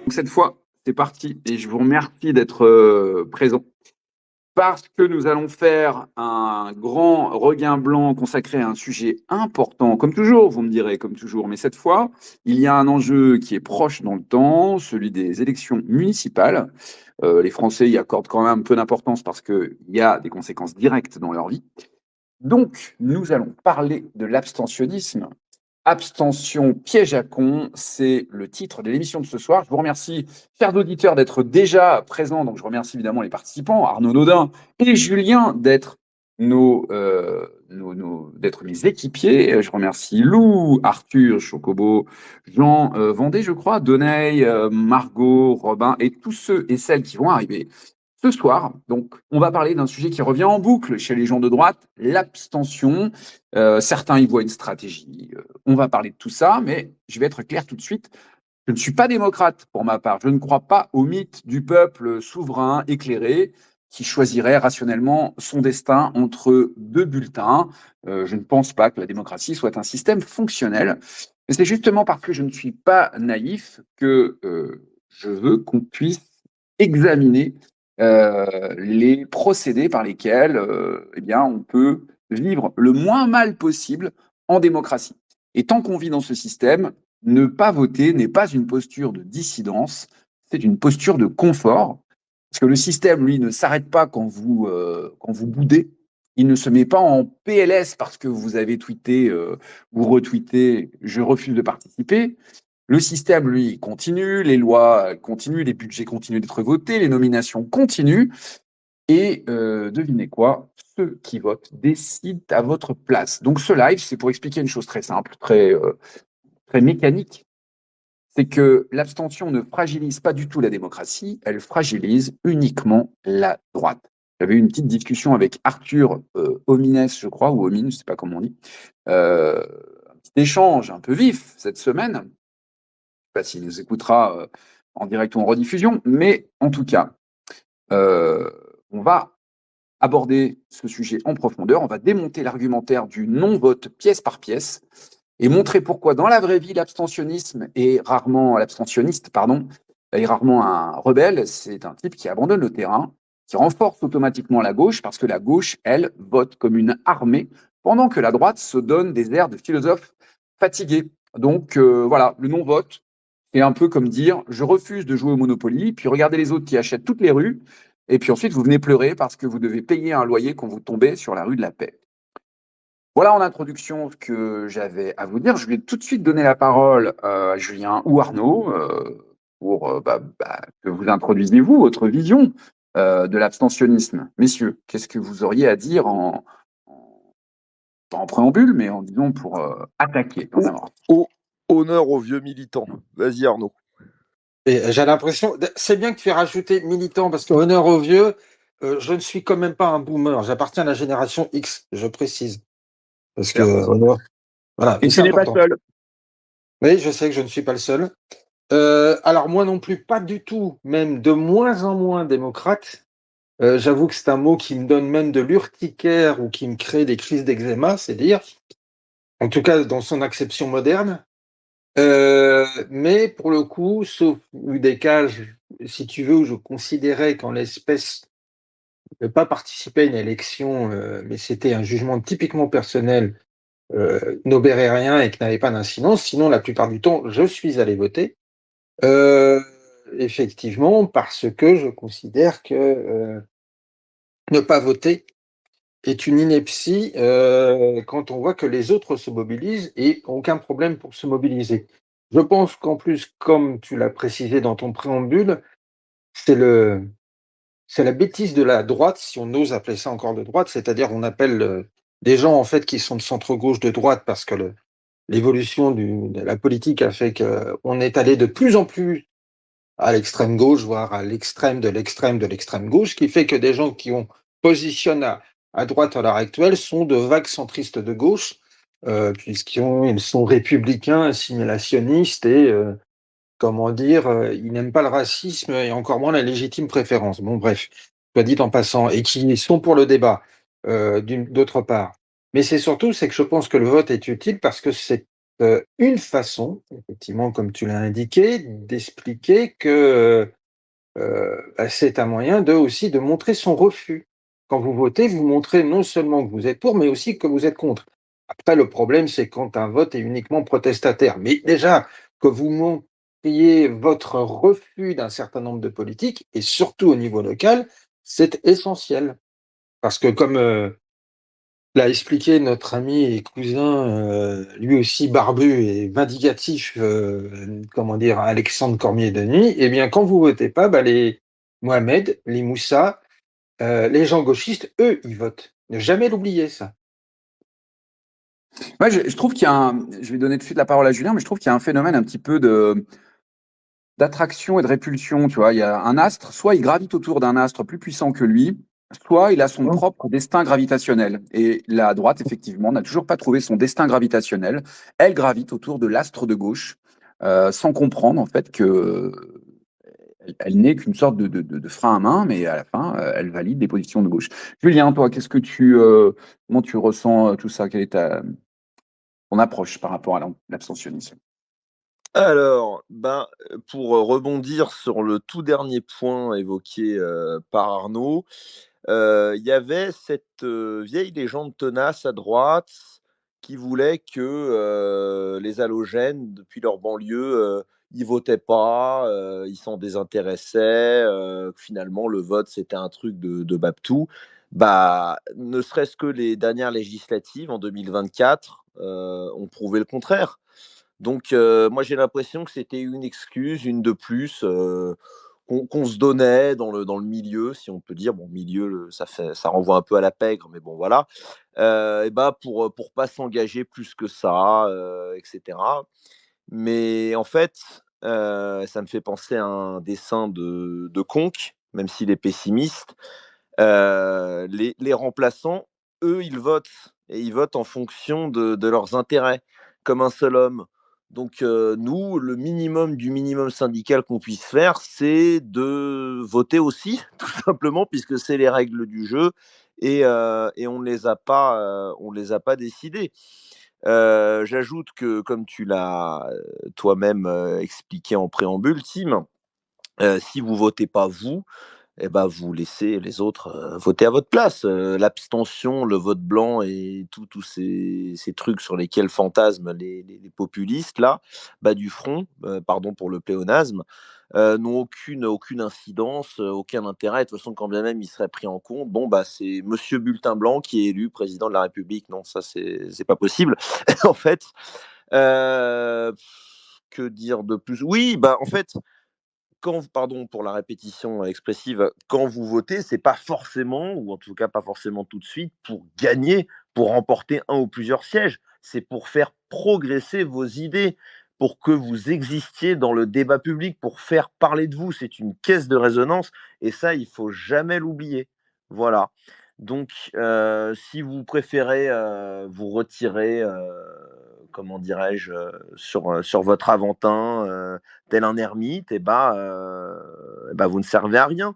Donc cette fois, c'est parti et je vous remercie d'être présent parce que nous allons faire un grand regain blanc consacré à un sujet important, comme toujours, vous me direz, comme toujours, mais cette fois, il y a un enjeu qui est proche dans le temps, celui des élections municipales. Les Français y accordent quand même un peu d'importance parce qu'il y a des conséquences directes dans leur vie. Donc, nous allons parler de l'abstentionnisme. Abstention piège à con, c'est le titre de l'émission de ce soir. Je vous remercie, chers auditeurs, d'être déjà présents. Donc, je remercie évidemment les participants, Arnaud Naudin et Julien, d'être d'être mes équipiers. Je remercie Lou, Arthur, Chocobo, Jean Vendée, je crois, Donay, Margot, Robin et tous ceux et celles qui vont arriver ce soir. Donc, on va parler d'un sujet qui revient en boucle chez les gens de droite, l'abstention. Certains y voient une stratégie. On va parler de tout ça, mais je vais être clair tout de suite. Je ne suis pas démocrate pour ma part. Je ne crois pas au mythe du peuple souverain, éclairé, qui choisirait rationnellement son destin entre deux bulletins. Je ne pense pas que la démocratie soit un système fonctionnel. Et c'est justement parce que je ne suis pas naïf que je veux qu'on puisse examiner les procédés par lesquels eh bien, on peut vivre le moins mal possible en démocratie. Et tant qu'on vit dans ce système, ne pas voter n'est pas une posture de dissidence, c'est une posture de confort. Parce que le système, lui, ne s'arrête pas quand vous boudez. Il ne se met pas en PLS parce que vous avez tweeté ou retweeté je refuse de participer. Le système, lui, continue, les lois continuent, les budgets continuent d'être votés, les nominations continuent. Et devinez quoi? Ceux qui votent décident à votre place. Donc ce live, c'est pour expliquer une chose très simple, très mécanique. C'est que l'abstention ne fragilise pas du tout la démocratie, elle fragilise uniquement la droite. J'avais eu une petite discussion avec Arthur Homines, je crois, ou Homine, je ne sais pas comment on dit. Un petit échange un peu vif cette semaine. Je ne sais pas s'il nous écoutera en direct ou en rediffusion, mais en tout cas, on va aborder ce sujet en profondeur. On va démonter l'argumentaire du non-vote pièce par pièce et montrer pourquoi dans la vraie vie l'abstentionniste est rarement un rebelle. C'est un type qui abandonne le terrain, qui renforce automatiquement la gauche parce que la gauche, elle, vote comme une armée, pendant que la droite se donne des airs de philosophe fatigué. Donc voilà, le non-vote, c'est un peu comme dire je refuse de jouer au Monopoly, puis regardez les autres qui achètent toutes les rues, et puis ensuite vous venez pleurer parce que vous devez payer un loyer quand vous tombez sur la rue de la Paix. Voilà en introduction ce que j'avais à vous dire. Je vais tout de suite donner la parole à Julien ou Arnaud pour que vous introduisiez vous votre vision de l'abstentionnisme. Messieurs, qu'est-ce que vous auriez à dire pas en préambule, mais en disant pour attaquer en amont. Honneur aux vieux militants. Vas-y Arnaud. J'ai l'impression, c'est bien que tu aies rajouté militant, parce que honneur aux vieux, je ne suis quand même pas un boomer, j'appartiens à la génération X, je précise. Parce que honneur, voilà, et tu n'es pas seul. Oui, je sais que je ne suis pas le seul. Alors moi non plus, pas du tout, même de moins en moins démocrate. J'avoue que c'est un mot qui me donne même de l'urticaire ou qui me crée des crises d'eczéma, c'est dire. En tout cas, dans son acception moderne. Mais pour le coup, sauf des cas, si tu veux, où je considérais qu'en l'espèce, ne pas participer à une élection, mais c'était un jugement typiquement personnel, n'obérait rien et qui n'avait pas d'incidence. Sinon, la plupart du temps, je suis allé voter. Effectivement, parce que je considère que ne pas voter est une ineptie quand on voit que les autres se mobilisent et aucun problème pour se mobiliser. Je pense qu'en plus, comme tu l'as précisé dans ton préambule, c'est la bêtise de la droite, si on ose appeler ça encore de droite, c'est-à-dire on appelle des gens en fait qui sont de centre-gauche de droite parce que l'évolution de la politique a fait qu'on est allé de plus en plus à l'extrême gauche, voire à l'extrême de l'extrême de l'extrême gauche, qui fait que des gens qui positionnent à droite à l'heure actuelle sont de vagues centristes de gauche, puisqu'ils sont républicains, assimilationnistes et, comment dire, ils n'aiment pas le racisme et encore moins la légitime préférence. Bon, bref, soit dit en passant, et qui sont pour le débat, d'autre part. Mais c'est que je pense que le vote est utile parce que c'est une façon, effectivement, comme tu l'as indiqué, d'expliquer que c'est un moyen aussi de montrer son refus. Quand vous votez, vous montrez non seulement que vous êtes pour, mais aussi que vous êtes contre. Après, le problème, c'est quand un vote est uniquement protestataire. Mais déjà, que vous montriez votre refus d'un certain nombre de politiques, et surtout au niveau local, c'est essentiel. Parce que comme l'a expliqué notre ami et cousin, lui aussi barbu et vindicatif, comment dire, Alexandre Cormier-Denis, eh bien, quand vous votez pas, les Mohamed, les Moussa, les gens gauchistes, eux, ils votent. Ne jamais l'oublier, ça. Ouais, je trouve qu'il y a je vais donner tout de suite la parole à Julien, mais je trouve qu'il y a un phénomène un petit peu d'attraction et de répulsion, tu vois. Il y a un astre, soit il gravite autour d'un astre plus puissant que lui, soit il a son Mmh. propre destin gravitationnel. Et la droite, effectivement, n'a toujours pas trouvé son destin gravitationnel. Elle gravite autour de l'astre de gauche, sans comprendre, en fait, que elle n'est qu'une sorte de frein à main, mais à la fin, elle valide des positions de gauche. Julien, toi, comment tu ressens tout ça? Quelle est ton approche par rapport à l'abstentionnisme? Alors, pour rebondir sur le tout dernier point évoqué, par Arnaud, il y avait cette, vieille légende tenace à droite qui voulait que, les halogènes depuis leur banlieue, ils votaient pas, ils s'en désintéressaient, que finalement le vote c'était un truc de Babtou. Ne serait-ce que les dernières législatives en 2024, ont prouvé le contraire. Donc, moi j'ai l'impression que c'était une excuse, une de plus, qu'on se donnait dans le milieu, si on peut dire. Bon, milieu, ça renvoie un peu à la pègre, mais bon voilà. Pour pas s'engager plus que ça, et cetera. Mais en fait, ça me fait penser à un dessin de Conque, même s'il est pessimiste. Les remplaçants, eux, ils votent et ils votent en fonction de leurs intérêts, comme un seul homme. Donc, nous, le minimum du minimum syndical qu'on puisse faire, c'est de voter aussi, tout simplement, puisque c'est les règles du jeu et on ne les a pas décidées. J'ajoute que, comme tu l'as, toi-même, expliqué en préambule, Tim, si vous votez pas vous, vous laissez les autres, voter à votre place. L'abstention, le vote blanc et tous ces trucs sur lesquels fantasment les populistes là, du front, pardon pour le pléonasme, n'ont aucune incidence, aucun intérêt. De toute façon, quand bien même ils seraient pris en compte, c'est monsieur bulletin blanc qui est élu président de la République. Non, ça c'est pas possible. En fait, heu, que dire de plus? Oui, en fait, pardon pour la répétition expressive, quand vous votez, c'est pas forcément, ou en tout cas pas forcément tout de suite, pour gagner, pour remporter un ou plusieurs sièges. C'est pour faire progresser vos idées, pour que vous existiez dans le débat public, pour faire parler de vous. C'est une caisse de résonance et ça, il faut jamais l'oublier. Voilà. Donc, si vous préférez vous retirer, comment dirais-je, sur votre Aventin, tel un ermite, vous ne servez à rien.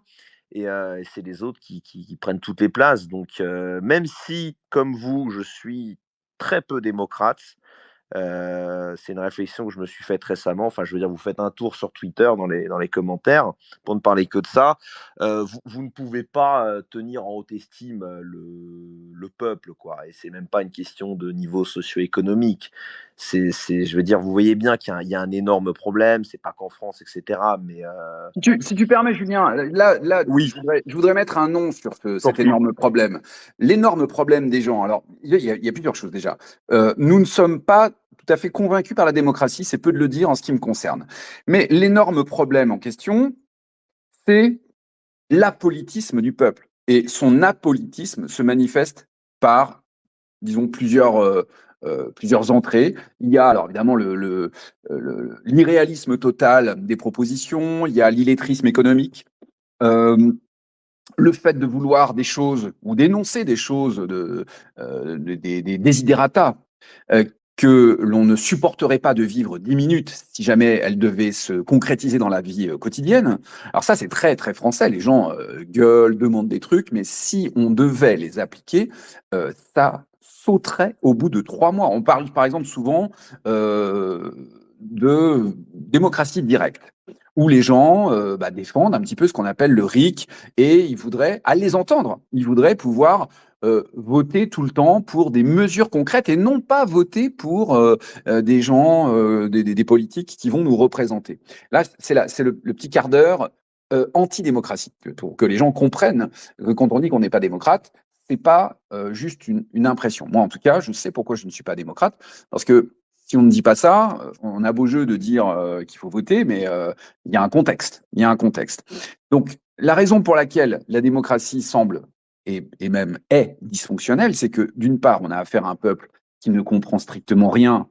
Et c'est les autres qui prennent toutes les places. Donc, même si, comme vous, je suis très peu démocrate, c'est une réflexion que je me suis faite récemment. Enfin, je veux dire, vous faites un tour sur Twitter dans les commentaires, pour ne parler que de ça. Vous ne pouvez pas tenir en haute estime le peuple, quoi. Et c'est même pas une question de niveau socio-économique. Je veux dire, vous voyez bien qu'il y a un énorme problème. C'est pas qu'en France, etc. Mais Si tu permets, Julien, là, oui, je voudrais mettre un nom sur j'en cet prie. énorme problème. L'énorme problème des gens. Alors, il y a plusieurs choses déjà. Nous ne sommes pas tout à fait convaincus par la démocratie, c'est peu de le dire en ce qui me concerne. Mais l'énorme problème en question, c'est l'apolitisme du peuple. Et son apolitisme se manifeste par, disons, plusieurs entrées. Il y a alors évidemment l'irréalisme total des propositions, il y a l'illettrisme économique, euh, le fait de vouloir des choses ou d'énoncer des choses, des desiderata que l'on ne supporterait pas de vivre 10 minutes si jamais elles devaient se concrétiser dans la vie quotidienne. Alors ça, c'est très, très français. Les gens gueulent, demandent des trucs, mais si on devait les appliquer, ça sauterait au bout de 3 mois. On parle par exemple souvent de démocratie directe, où les gens défendent un petit peu ce qu'on appelle le RIC, et ils voudraient, à les entendre, ils voudraient pouvoir voter tout le temps pour des mesures concrètes et non pas voter pour des gens, des politiques qui vont nous représenter. Là, c'est le petit quart d'heure anti-démocratie, pour que les gens comprennent que quand on dit qu'on n'est pas démocrate, c'est pas juste une impression. Moi, en tout cas, je sais pourquoi je ne suis pas démocrate, parce que si on ne dit pas ça, on a beau jeu de dire qu'il faut voter, mais il y a un contexte. Il y a un contexte. Donc, la raison pour laquelle la démocratie semble et même est dysfonctionnelle, c'est que d'une part, on a affaire à un peuple qui ne comprend strictement rien.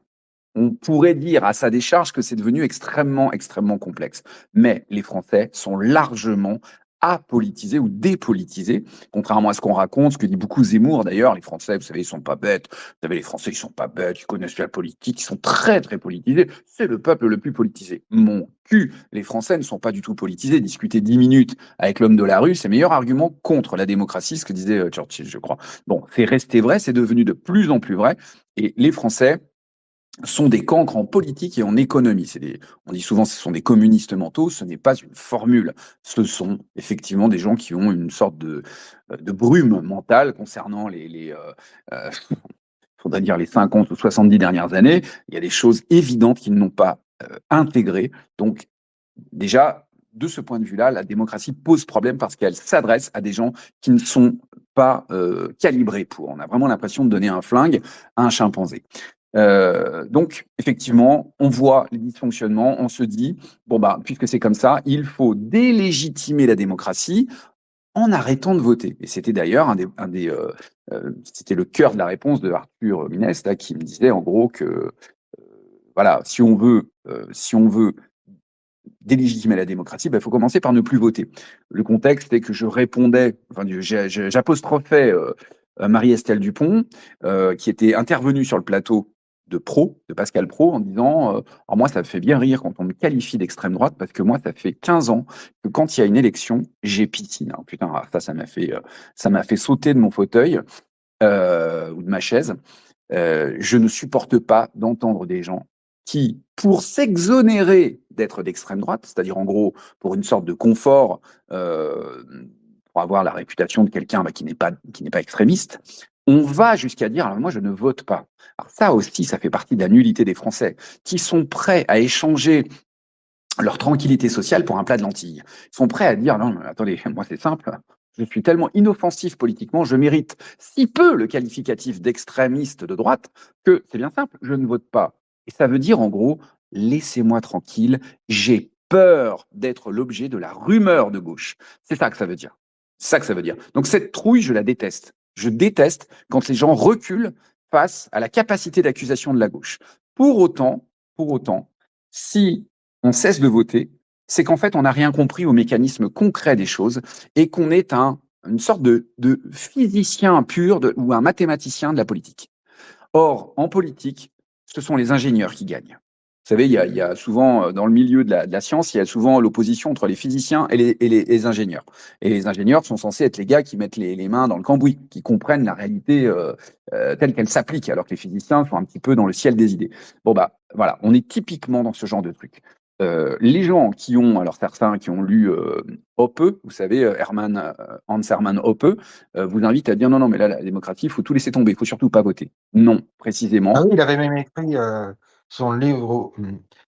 On pourrait dire à sa décharge que c'est devenu extrêmement, extrêmement complexe. Mais les Français sont largement apolitisés ou dépolitisés, contrairement à ce qu'on raconte, ce que dit beaucoup Zemmour d'ailleurs. Les Français, vous savez, ils sont pas bêtes. Vous savez, les Français, ils sont pas bêtes, ils connaissent la politique, ils sont très, très politisés. C'est le peuple le plus politisé. Mon cul, les Français ne sont pas du tout politisés. Discuter 10 minutes avec l'homme de la rue, c'est le meilleur argument contre la démocratie, ce que disait Churchill, je crois. Bon, c'est resté vrai, c'est devenu de plus en plus vrai. Et les Français sont des cancres en politique et en économie. On dit souvent que ce sont des communistes mentaux, ce n'est pas une formule. Ce sont effectivement des gens qui ont une sorte de brume mentale concernant faudrait dire les 50 ou 70 dernières années. Il y a des choses évidentes qu'ils n'ont pas intégrées. Donc, déjà, de ce point de vue-là, la démocratie pose problème parce qu'elle s'adresse à des gens qui ne sont pas calibrés pour. On a vraiment l'impression de donner un flingue à un chimpanzé. Donc, effectivement, on voit les dysfonctionnements, on se dit, bon, puisque c'est comme ça, il faut délégitimer la démocratie en arrêtant de voter. Et c'était d'ailleurs c'était le cœur de la réponse de Arthur Minès, là, qui me disait en gros que, voilà, si on veut délégitimer la démocratie, il faut commencer par ne plus voter. Le contexte est que je répondais, j'apostrophais Marie-Estelle Dupont, qui était intervenue sur le plateau de Pascal Praud, en disant alors moi, ça me fait bien rire quand on me qualifie d'extrême droite, parce que moi, ça fait 15 ans que quand il y a une élection, j'ai piscine. Alors, putain, ça m'a fait sauter de mon fauteuil ou de ma chaise. Je ne supporte pas d'entendre des gens qui, pour s'exonérer d'être d'extrême droite, c'est-à-dire en gros pour une sorte de confort, pour avoir la réputation de quelqu'un qui n'est pas extrémiste, on va jusqu'à dire alors moi je ne vote pas. Alors ça aussi, ça fait partie de la nullité des Français qui sont prêts à échanger leur tranquillité sociale pour un plat de lentilles. Ils sont prêts à dire non, mais attendez, moi c'est simple. Je suis tellement inoffensif politiquement, je mérite si peu le qualificatif d'extrémiste de droite que c'est bien simple, je ne vote pas. Et ça veut dire en gros, laissez-moi tranquille, j'ai peur d'être l'objet de la rumeur de gauche. C'est ça que ça veut dire. C'est ça que ça veut dire. Donc cette trouille, je la déteste. Je déteste quand les gens reculent face à la capacité d'accusation de la gauche. Pour autant, si on cesse de voter, c'est qu'en fait, on n'a rien compris au mécanisme concret des choses et qu'on est une sorte de physicien pur ou un mathématicien de la politique. Or, en politique, ce sont les ingénieurs qui gagnent. Vous savez, il y a souvent, dans le milieu de la science, il y a souvent l'opposition entre les physiciens et les ingénieurs. Et les ingénieurs sont censés être les gars qui mettent les mains dans le cambouis, qui comprennent la réalité telle qu'elle s'applique, alors que les physiciens sont un petit peu dans le ciel des idées. Bon, voilà, on est typiquement dans ce genre de truc. Les gens qui ont, alors certains qui ont lu Hoppe, vous savez, Hans Hermann Hoppe, vous invitent à dire non, mais là, la démocratie, il faut tout laisser tomber, il faut surtout pas voter. Non, précisément. Ah oui, il avait même écrit son livre,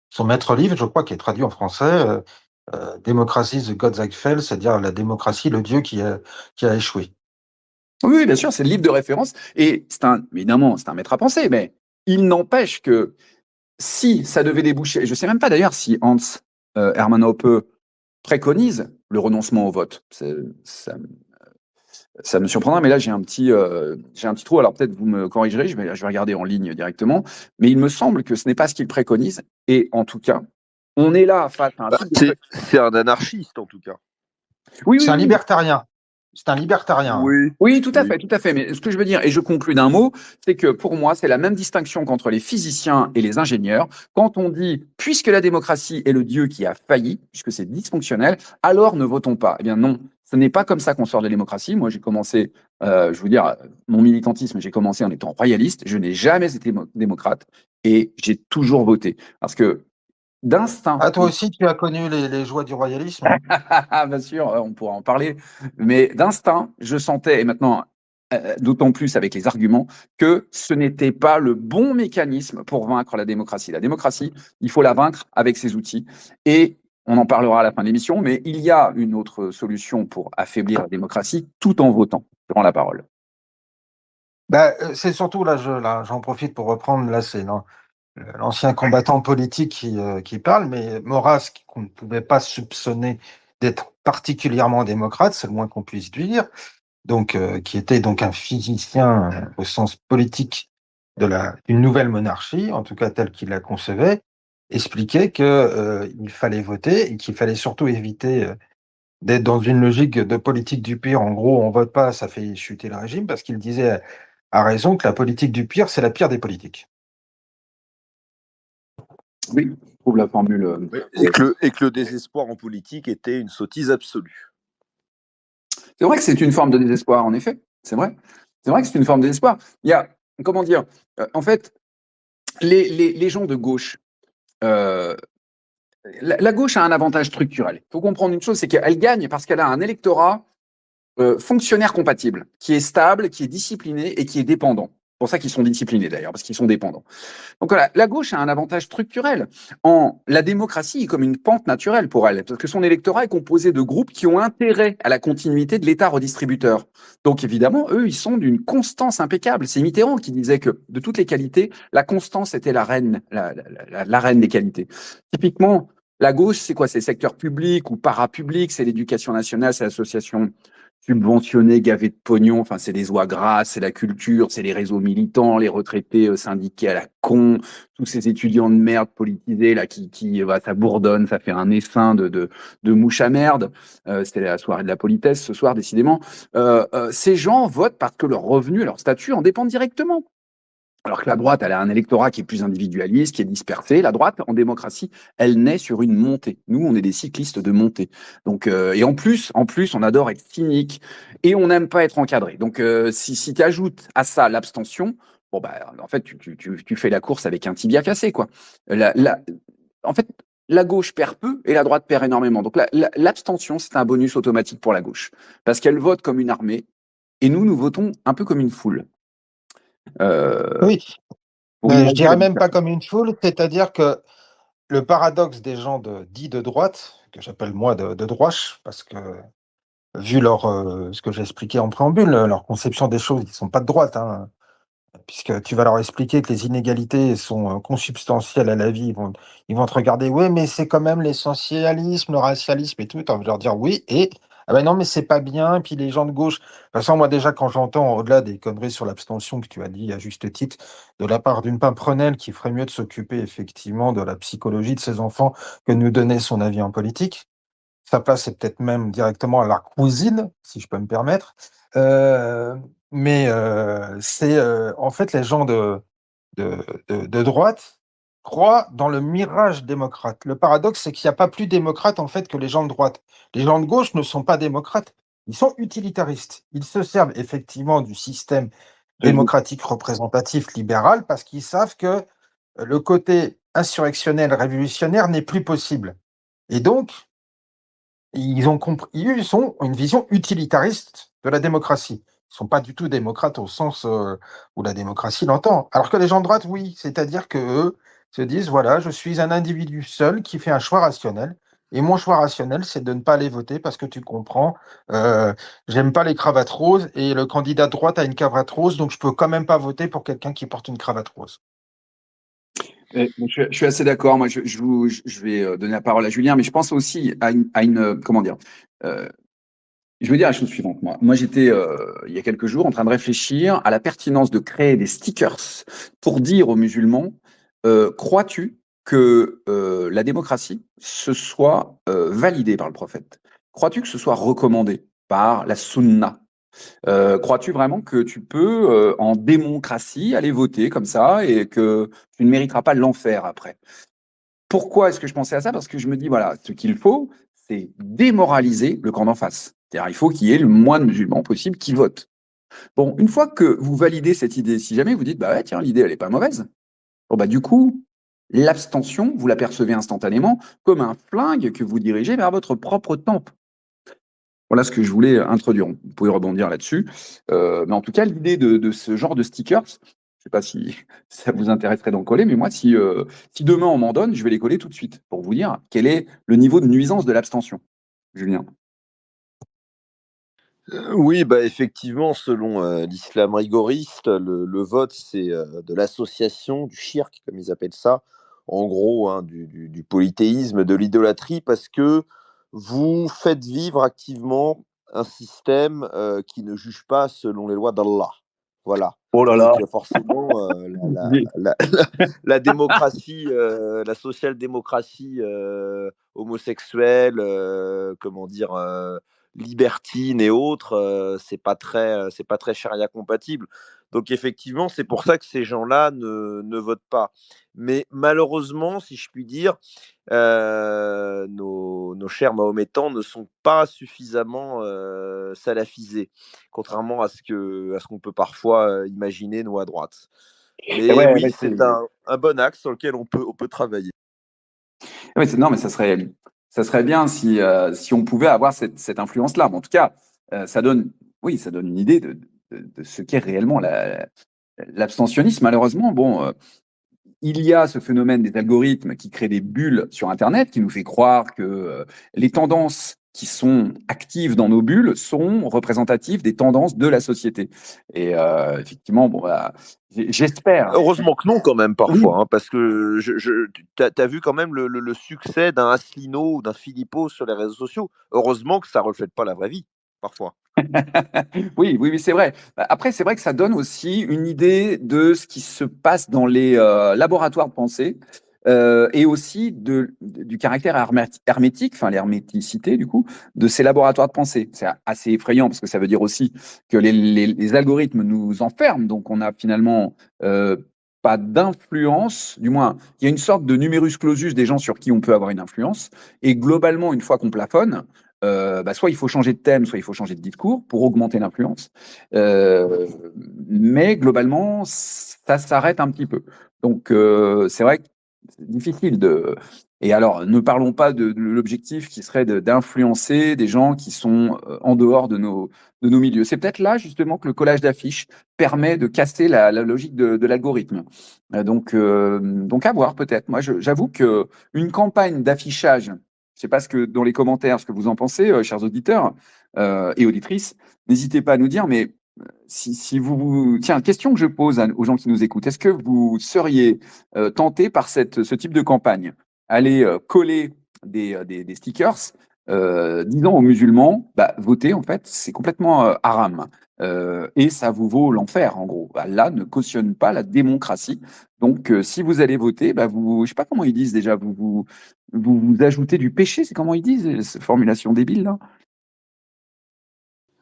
son maître-livre, je crois, qui est traduit en français, Démocratie the God That Fell, c'est-à-dire la démocratie, le Dieu qui a échoué. Oui, bien sûr, c'est le livre de référence, et évidemment, c'est un maître à penser, mais il n'empêche que si ça devait déboucher, je ne sais même pas d'ailleurs si Hans Hermann Hoppe préconise le renoncement au vote. Ça me surprendra, mais là j'ai un petit trou. Alors peut-être vous me corrigerez, je vais regarder en ligne directement. Mais il me semble que ce n'est pas ce qu'il préconise. Et en tout cas, on est là face à un. C'est un anarchiste en tout cas. Oui, c'est un libertarien. C'est un libertarien. Oui. Oui, tout à Oui. fait, tout à fait. Mais ce que je veux dire, et je conclus d'un mot, c'est que pour moi, c'est la même distinction qu'entre les physiciens et les ingénieurs. Quand on dit, puisque la démocratie est le Dieu qui a failli, puisque c'est dysfonctionnel, alors ne votons pas. Eh bien non, ce n'est pas comme ça qu'on sort de la démocratie. Moi, j'ai commencé, je veux dire, mon militantisme, j'ai commencé en étant royaliste. Je n'ai jamais été démocrate et j'ai toujours voté. Parce que d'instinct, Ah, toi aussi, tu as connu les joies du royalisme? ah, bien sûr, on pourra en parler. Mais d'instinct, je sentais, et maintenant, d'autant plus avec les arguments, que ce n'était pas le bon mécanisme pour vaincre la démocratie. La démocratie, il faut la vaincre avec ses outils. Et on en parlera à la fin de l'émission, mais il y a une autre solution pour affaiblir la démocratie tout en votant. Je rends la parole. Bah, c'est surtout, là, j'en profite pour reprendre, là, c'est l'ancien combattant politique qui parle, mais Maurras, qu'on ne pouvait pas soupçonner d'être particulièrement démocrate, c'est le moins qu'on puisse dire, donc qui était donc un physicien au sens politique d'une nouvelle monarchie, en tout cas telle qu'il la concevait, expliquait que il fallait voter et qu'il fallait surtout éviter d'être dans une logique de politique du pire. En gros, on vote pas, ça fait chuter le régime, parce qu'il disait à raison que la politique du pire, c'est la pire des politiques. Oui, je trouve la formule. Oui. Et que le désespoir en politique était une sottise absolue. C'est vrai que c'est une forme de désespoir, en effet. C'est vrai. C'est vrai que c'est une forme de désespoir. Il y a, comment dire, en fait, les gens de gauche, euh, la gauche a un avantage structurel. Il faut comprendre une chose, c'est qu'elle gagne parce qu'elle a un électorat fonctionnaire compatible, qui est stable, qui est discipliné et qui est dépendant. C'est pour ça qu'ils sont disciplinés d'ailleurs, parce qu'ils sont dépendants. Donc voilà, la gauche a un avantage structurel. La démocratie est comme une pente naturelle pour elle, parce que son électorat est composé de groupes qui ont intérêt à la continuité de l'État redistributeur. Donc évidemment, eux, ils sont d'une constance impeccable. C'est Mitterrand qui disait que de toutes les qualités, la constance était la reine, la reine des qualités. Typiquement, la gauche, c'est quoi? C'est le secteur public ou parapublic, c'est l'éducation nationale, c'est l'association subventionnés, gavés de pognon, enfin c'est les oies grasses, c'est la culture, c'est les réseaux militants, les retraités syndiqués à la con, tous ces étudiants de merde politisés là ça bourdonne, ça fait un essaim de mouche à merde. C'était la soirée de la politesse ce soir décidément. Ces gens votent parce que leur revenu, leur statut en dépendent directement. Alors que la droite, elle a un électorat qui est plus individualiste, qui est dispersé. La droite, en démocratie, elle naît sur une montée. Nous, on est des cyclistes de montée. Donc, et en plus, on adore être cynique et on n'aime pas être encadré. Donc, si tu ajoutes à ça l'abstention, bon bah, en fait, tu fais la course avec un tibia cassé, quoi. En fait, la gauche perd peu et la droite perd énormément. Donc, l'abstention, c'est un bonus automatique pour la gauche parce qu'elle vote comme une armée et nous votons un peu comme une foule. Oui, Pour mais je imaginer la dirais même pas différence. comme une foule, c'est-à-dire que le paradoxe des gens dits de droite, que j'appelle moi de droite, parce que vu ce que j'ai expliqué en préambule, leur conception des choses, ils ne sont pas de droite, hein, puisque tu vas leur expliquer que les inégalités sont consubstantielles à la vie. Ils vont te regarder, oui, mais c'est quand même l'essentialisme, le racialisme et tout. Tu vas leur dire oui, et ah ben non, mais c'est pas bien. Et puis les gens de gauche, de toute façon, moi déjà, quand j'entends, au-delà des conneries sur l'abstention que tu as dit à juste titre, de la part d'une pimprenelle qui ferait mieux de s'occuper effectivement de la psychologie de ses enfants que de nous donner son avis en politique. Sa place est peut-être même directement à la cousine, si je peux me permettre. Euh, mais c'est en fait les gens de droite croient dans le mirage démocrate. Le paradoxe, c'est qu'il n'y a pas plus démocrate en fait que les gens de droite. Les gens de gauche ne sont pas démocrates, ils sont utilitaristes. Ils se servent effectivement du système démocratique représentatif libéral parce qu'ils savent que le côté insurrectionnel révolutionnaire n'est plus possible. Et donc, ils ont une vision utilitariste de la démocratie. Ils ne sont pas du tout démocrates au sens où la démocratie l'entend. Alors que les gens de droite, oui, c'est-à-dire qu'eux se disent, voilà, je suis un individu seul qui fait un choix rationnel. Et mon choix rationnel, c'est de ne pas aller voter parce que tu comprends, j'aime pas les cravates roses et le candidat de droite a une cravate rose, donc je peux quand même pas voter pour quelqu'un qui porte une cravate rose. Je suis assez d'accord. Moi, je vais donner la parole à Julien, mais je pense aussi comment dire. euh, je veux dire la chose suivante. Moi j'étais il y a quelques jours en train de réfléchir à la pertinence de créer des stickers pour dire aux musulmans crois-tu que la démocratie se soit validée par le prophète? Crois-tu que ce soit recommandé? par la sunna. Crois-tu vraiment que tu peux, en démocratie, aller voter comme ça et que tu ne mériteras pas l'enfer après? Pourquoi est-ce que je pensais à ça? Parce que je me dis, voilà, ce qu'il faut, c'est démoraliser le camp d'en face. C'est-à-dire, il faut qu'il y ait le moins de musulmans possible qui votent. Bon, une fois que vous validez cette idée, si jamais vous dites, bah ouais, tiens, l'idée, elle est pas mauvaise, bon, bah, du coup, l'abstention, vous la percevez instantanément comme un flingue que vous dirigez vers votre propre temple. Voilà ce que je voulais introduire. Vous pouvez rebondir là-dessus. Mais en tout cas, l'idée de ce genre de stickers, je ne sais pas si ça vous intéresserait d'en coller, mais moi, si demain on m'en donne, je vais les coller tout de suite pour vous dire quel est le niveau de nuisance de l'abstention. Julien. Oui, bah effectivement, selon l'islam rigoriste, le vote, c'est de l'association, du shirk, comme ils appellent ça, en gros, hein, du polythéisme, de l'idolâtrie, parce que vous faites vivre activement un système qui ne juge pas selon les lois d'Allah. Voilà. Oh là là. Donc forcément, la démocratie, la social-démocratie homosexuelle, comment dire, libertine et autres, c'est pas très charia compatible. Donc effectivement, c'est pour ça que ces gens-là ne votent pas. Mais malheureusement, si je puis dire, nos chers mahométans ne sont pas suffisamment salafisés, contrairement à ce qu'on peut parfois imaginer, nous, à droite. Et Mais ouais, oui, ouais, c'est un bon axe sur lequel on peut travailler. ouais, non, mais ça serait bien si on pouvait avoir cette influence-là. Mais en tout cas, ça donne, oui, ça donne une idée de ce qu'est réellement l'abstentionnisme. Malheureusement, bon, il y a ce phénomène des algorithmes qui créent des bulles sur Internet, qui nous fait croire que les tendances qui sont actives dans nos bulles sont représentatives des tendances de la société. Et effectivement, bon, voilà, j'espère. Heureusement que non, quand même, Oui. parfois, hein, parce que tu as vu quand même le succès d'un Asselineau ou d'un Philippot sur les réseaux sociaux. Heureusement que ça ne reflète pas la vraie vie, parfois. Oui, oui, oui, c'est vrai. Après, c'est vrai que ça donne aussi une idée de ce qui se passe dans les laboratoires de pensée et aussi du caractère hermétique, enfin l'herméticité du coup, de ces laboratoires de pensée. C'est assez effrayant parce que ça veut dire aussi que les algorithmes nous enferment, donc on a finalement pas d'influence, du moins, il y a une sorte de numerus clausus des gens sur qui on peut avoir une influence, et globalement, une fois qu'on plafonne, bah, soit il faut changer de thème, soit il faut changer de discours pour augmenter l'influence. Euh, mais globalement, ça s'arrête un petit peu. Donc, c'est vrai que c'est difficile de. Et alors, ne parlons pas de l'objectif qui serait d'influencer des gens qui sont en dehors de nos milieux. C'est peut-être là, justement, que le collage d'affiches permet de casser la logique de l'algorithme. Donc, à voir peut-être. Moi, j'avoue que une campagne d'affichage, je ne sais pas ce que dans les commentaires ce que vous en pensez, chers auditeurs et auditrices. N'hésitez pas à nous dire, mais si vous... Tiens, question que je pose aux gens qui nous écoutent. Est-ce que vous seriez tenté par ce type de campagne? Aller coller des stickers disant aux musulmans, bah, voter, en fait, c'est complètement haram. Et ça vous vaut l'enfer, en gros. Allah ne cautionne pas la démocratie. Donc, si vous allez voter, bah, je sais pas comment ils disent déjà, vous ajoutez du péché, c'est comment ils disent, cette formulation débile là?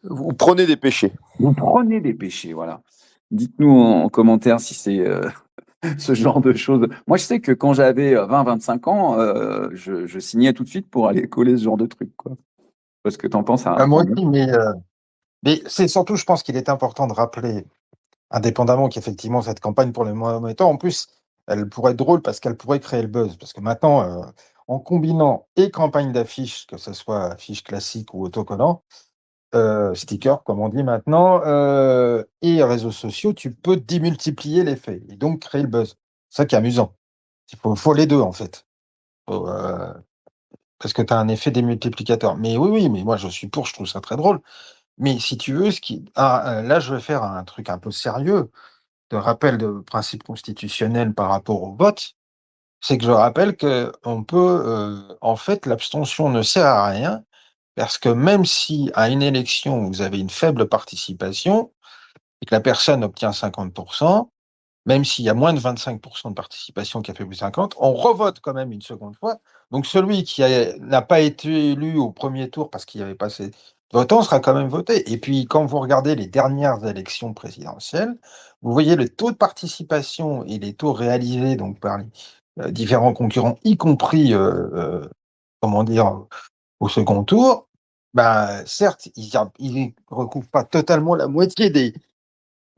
Vous prenez des péchés. Vous prenez des péchés, voilà. Dites-nous en commentaire si c'est ce genre de choses. Moi, je sais que quand j'avais 20-25 ans, je signais tout de suite pour aller coller ce genre de truc, quoi. Parce que t'en penses à Moi aussi, mais c'est surtout, je pense qu'il est important de rappeler, indépendamment qu'effectivement, cette campagne pour les Mohamédans, en plus, elle pourrait être drôle parce qu'elle pourrait créer le buzz. Parce que maintenant, en combinant et campagne d'affiches, que ce soit affiches classiques ou autocollants, stickers, comme on dit maintenant, et réseaux sociaux, tu peux démultiplier l'effet et donc créer le buzz. C'est ça qui est amusant. Faut les deux, en fait. Faut, parce que tu as un effet démultiplicateur. Mais oui, oui, mais moi, je suis pour, je trouve ça très drôle. Mais si tu veux, là, je vais faire un truc un peu sérieux de rappel de principe constitutionnel par rapport au vote. C'est que je rappelle que on peut, en fait, l'abstention ne sert à rien parce que même si à une élection, vous avez une faible participation et que la personne obtient 50%, même s'il y a moins de 25% de participation qui a fait plus de 50, on revote quand même une seconde fois. Donc celui qui n'a pas été élu au premier tour parce qu'il n'y avait pas votant sera quand même voté. Et puis, quand vous regardez les dernières élections présidentielles, vous voyez le taux de participation et les taux réalisés donc par les différents concurrents, y compris, comment dire, au second tour. Bah, certes, ils recouvrent pas totalement la moitié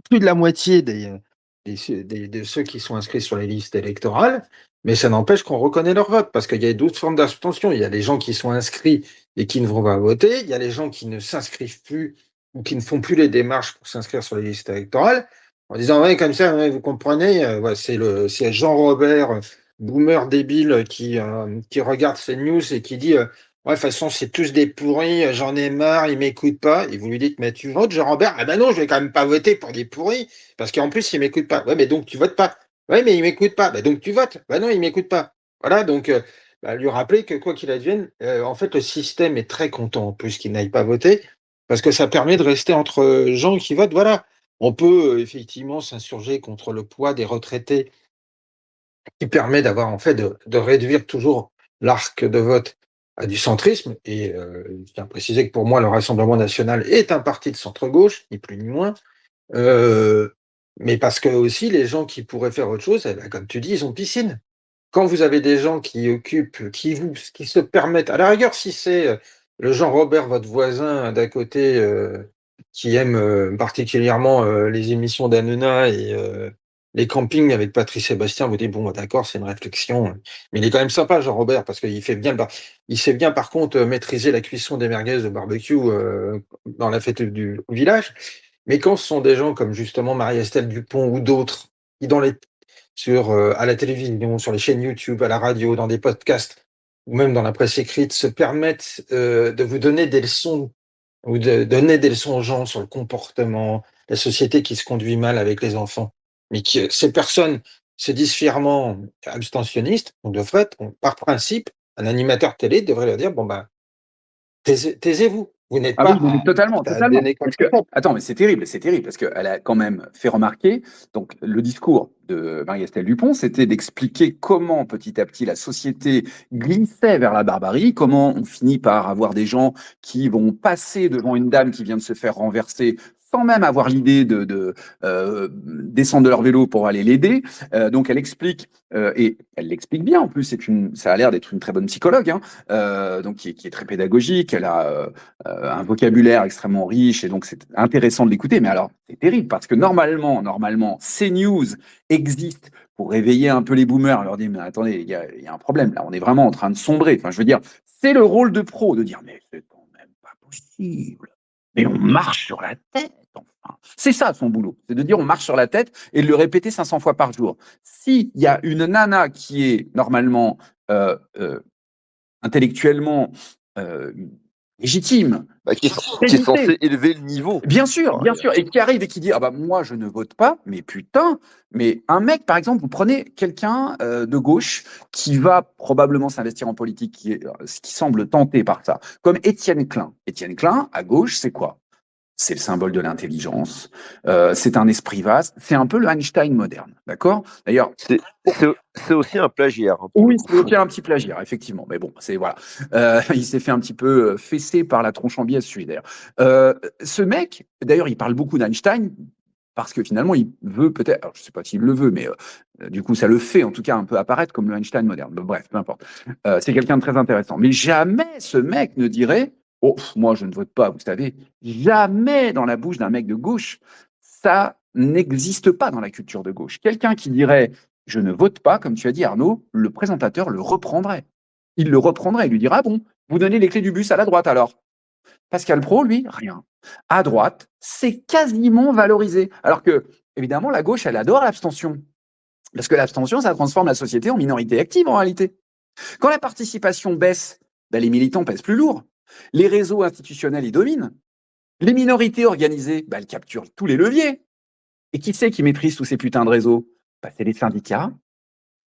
plus de la moitié de ceux qui sont inscrits sur les listes électorales, mais ça n'empêche qu'on reconnaît leur vote, parce qu'il y a d'autres formes d'abstention. Il y a les gens qui sont inscrits et qui ne vont pas voter, il y a les gens qui ne s'inscrivent plus ou qui ne font plus les démarches pour s'inscrire sur les listes électorales, en disant, ouais, comme ça, ouais, vous comprenez, ouais, c'est Jean-Robert, boomer débile, qui regarde ces news et qui dit, ouais, de toute façon, c'est tous des pourris, j'en ai marre, ils m'écoutent pas. Et vous lui dites, mais tu votes, Jean-Robert? Ah ben non, je vais quand même pas voter pour des pourris, parce qu'en plus, ils m'écoutent pas. Ouais, mais donc tu votes pas. Ouais, mais ils m'écoutent pas. Ben donc tu votes. Ben non, ils m'écoutent pas. Voilà, donc lui rappeler que quoi qu'il advienne, en fait, le système est très content en plus qu'il n'aille pas voter, parce que ça permet de rester entre gens qui votent. Voilà. On peut effectivement s'insurger contre le poids des retraités qui permet d'avoir en fait de réduire toujours l'arc de vote à du centrisme. Et je tiens à préciser que pour moi, le Rassemblement national est un parti de centre-gauche, ni plus ni moins. Euh, mais parce que aussi, les gens qui pourraient faire autre chose, eh ben, comme tu dis, ils ont piscine. Quand vous avez des gens qui occupent, qui se permettent, à la rigueur, si c'est le Jean-Robert, votre voisin d'à côté, qui aime particulièrement les émissions d'Hanouna et les campings avec Patrice Sébastien, vous dites, bon, d'accord, c'est une réflexion. Mais il est quand même sympa, Jean-Robert, parce qu'il fait bien, il sait bien, par contre, maîtriser la cuisson des merguez de barbecue dans la fête du village. Mais quand ce sont des gens comme justement Marie-Estelle Dupont ou d'autres, qui dans les à la télévision, sur les chaînes YouTube, à la radio, dans des podcasts, ou même dans la presse écrite, se permettent de vous donner des leçons ou de donner des leçons aux gens sur le comportement, la société qui se conduit mal avec les enfants. Mais ces personnes se disent fièrement abstentionnistes, on devrait, par principe, un animateur télé devrait leur dire, bon ben, taisez-vous. Vous n'êtes Ah pas oui, mais totalement, à totalement. donner quoi Parce que que, ce soit. attends, mais c'est terrible, parce qu'elle a quand même fait remarquer, donc le discours de Marie-Estelle Dupont, c'était d'expliquer comment petit à petit la société glissait vers la barbarie, comment on finit par avoir des gens qui vont passer devant une dame qui vient de se faire renverser sans même avoir l'idée de descendre de leur vélo pour aller l'aider. Donc elle explique, et elle l'explique bien en plus, ça a l'air d'être une très bonne psychologue, hein, donc qui est très pédagogique, elle a un vocabulaire extrêmement riche et donc c'est intéressant de l'écouter. Mais alors, c'est terrible parce que normalement, CNews existe pour réveiller un peu les boomers, leur dire mais attendez, il y a un problème là, on est vraiment en train de sombrer. Enfin, je veux dire, c'est le rôle de pro de dire mais c'est quand même pas possible. Mais on marche sur la tête. Enfin, c'est ça son boulot, c'est de dire on marche sur la tête et de le répéter 500 fois par jour. S'il y a une nana qui est normalement intellectuellement euh, légitime, Bah, qui est crédité, censé élever le niveau. Enfin, bien sûr, et qui arrive et qui dit ah bah moi je ne vote pas, mais putain, mais un mec par exemple, vous prenez quelqu'un de gauche qui va probablement s'investir en politique, qui semble tenté par ça, comme Étienne Klein. Étienne Klein à gauche, c'est quoi? C'est le symbole de l'intelligence, c'est un esprit vaste, c'est un peu le Einstein moderne, d'accord? D'ailleurs, c'est aussi un plagiaire, hein, pour le oui, coup. c'est aussi un petit plagiat, effectivement. Mais bon, c'est voilà. Il s'est fait un petit peu fesser par la tronche en biais celui d'ailleurs. Ce mec, d'ailleurs, il parle beaucoup d'Einstein parce que finalement, il veut peut-être, alors je sais pas s'il le veut, mais du coup, ça le fait en tout cas un peu apparaître comme le Einstein moderne. Bref, peu importe. C'est quelqu'un de très intéressant. Mais jamais ce mec ne dirait, oh, moi je ne vote pas, vous savez, jamais dans la bouche d'un mec de gauche, ça n'existe pas dans la culture de gauche. Quelqu'un qui dirait je ne vote pas, comme tu as dit Arnaud, le présentateur le reprendrait. Il le reprendrait, il lui dira, ah bon, vous donnez les clés du bus à la droite alors. Pascal Pro, lui, rien. À droite, c'est quasiment valorisé. Alors que, évidemment, la gauche, elle adore l'abstention. Parce que l'abstention, ça transforme la société en minorité active en réalité. Quand la participation baisse, ben, les militants pèsent plus lourd. Les réseaux institutionnels, ils dominent. Les minorités organisées, ben, elles capturent tous les leviers. Et qui c'est qui maîtrise tous ces putains de réseaux? Ben, c'est les syndicats,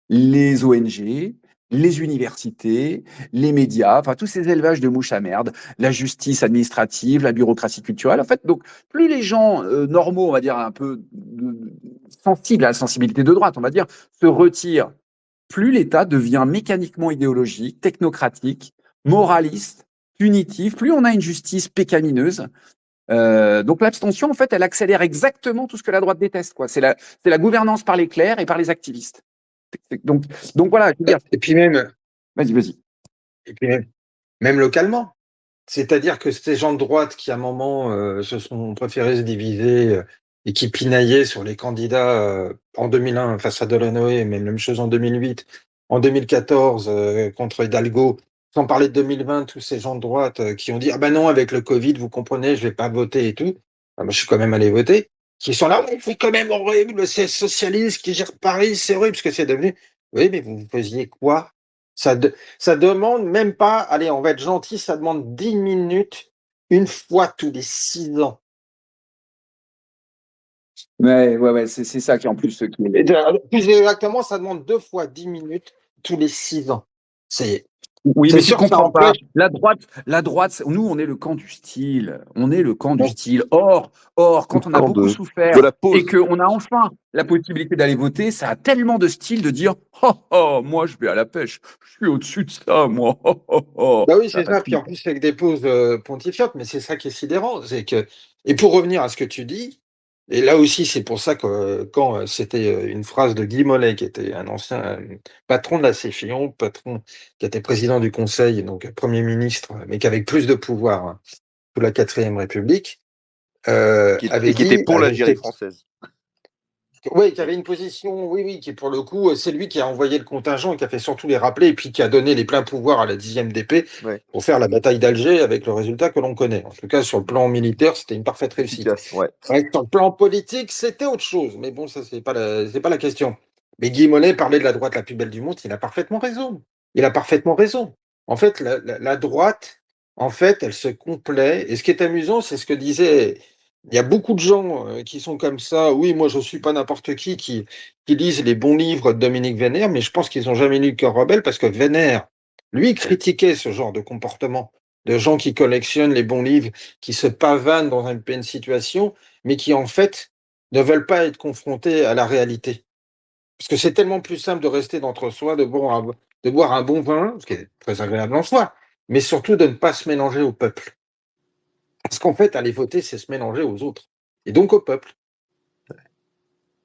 les ONG, les universités, les médias, enfin tous ces élevages de mouches à merde, la justice administrative, la bureaucratie culturelle. En fait, donc plus les gens normaux, on va dire un peu sensibles à la sensibilité de droite, on va dire, se retirent, plus l'État devient mécaniquement idéologique, technocratique, moraliste, punitive, plus on a une justice pécamineuse. Donc l'abstention, en fait, elle accélère exactement tout ce que la droite déteste, quoi. C'est la gouvernance par les clercs et par les activistes. Donc, donc voilà, je veux dire. Et puis même, Vas-y. et puis même localement. C'est-à-dire que ces gens de droite qui, à un moment, se sont préférés se diviser et qui pinaillaient sur les candidats en 2001 face à Delanoë, mais même chose en 2008, en 2014 contre Hidalgo, sans parler de 2020, tous ces gens de droite qui ont dit ah ben non, avec le Covid, vous comprenez, je vais pas voter et tout. Ah, moi, je suis quand même allé voter. Qui sont là, il faut quand même horrible, c'est socialiste qui gère Paris, c'est horrible, parce que c'est devenu. Oui, mais vous faisiez quoi? Ça demande même pas, allez, on va être gentil, ça demande 10 minutes une fois tous les 6 ans. Ouais, c'est ça qui en plus qui est. Plus exactement, ça demande 2 fois 10 minutes tous les 6 ans. Oui, mais tu sûr que ça comprends pas. empêche. La droite, nous, on est le camp du style. On est le camp du Ouais. style. Or, quand on a camp beaucoup de souffert la pause. et qu'on a enfin la possibilité d'aller voter, ça a tellement de style de dire oh, moi, je vais à la pêche. Je suis au-dessus de ça, moi. Bah oui, Ça c'est va ça. tout. Puis en plus, avec des pauses pontifiantes, mais c'est ça qui est sidérant. C'est que... Et pour revenir à ce que tu dis, et là aussi, c'est pour ça que quand c'était une phrase de Guy Mollet, qui était un ancien patron de la CFION, patron qui était président du Conseil, donc Premier ministre, mais qui avait plus de pouvoir sous la 4e République, avait qui était dit, pour l'Algérie française. oui, qui avait une position, oui, qui pour le coup, c'est lui qui a envoyé le contingent et qui a fait surtout les rappeler, et puis qui a donné les pleins pouvoirs à la 10e DP pour faire la bataille d'Alger avec le résultat que l'on connaît. En tout cas, sur le plan militaire, c'était une parfaite réussite. Ouais. Sur le plan politique, c'était autre chose, mais bon, ça, c'est pas la question. Mais Guy Mollet parlait de la droite la plus belle du monde, il a parfaitement raison. Il a parfaitement raison. En fait, la droite, en fait, elle se complaît, et ce qui est amusant, c'est ce que disait. Il y a beaucoup de gens qui sont comme ça. Oui, moi, je suis pas n'importe qui lisent les bons livres de Dominique Vénère, mais je pense qu'ils n'ont jamais lu Le Cœur rebelle parce que Vénère, lui, critiquait ce genre de comportement de gens qui collectionnent les bons livres, qui se pavanent dans une pleine situation, mais qui, en fait, ne veulent pas être confrontés à la réalité. Parce que c'est tellement plus simple de rester d'entre soi, de boire un bon vin, ce qui est très agréable en soi, mais surtout de ne pas se mélanger au peuple. Parce qu'en fait, aller voter, c'est se mélanger aux autres, et donc au peuple.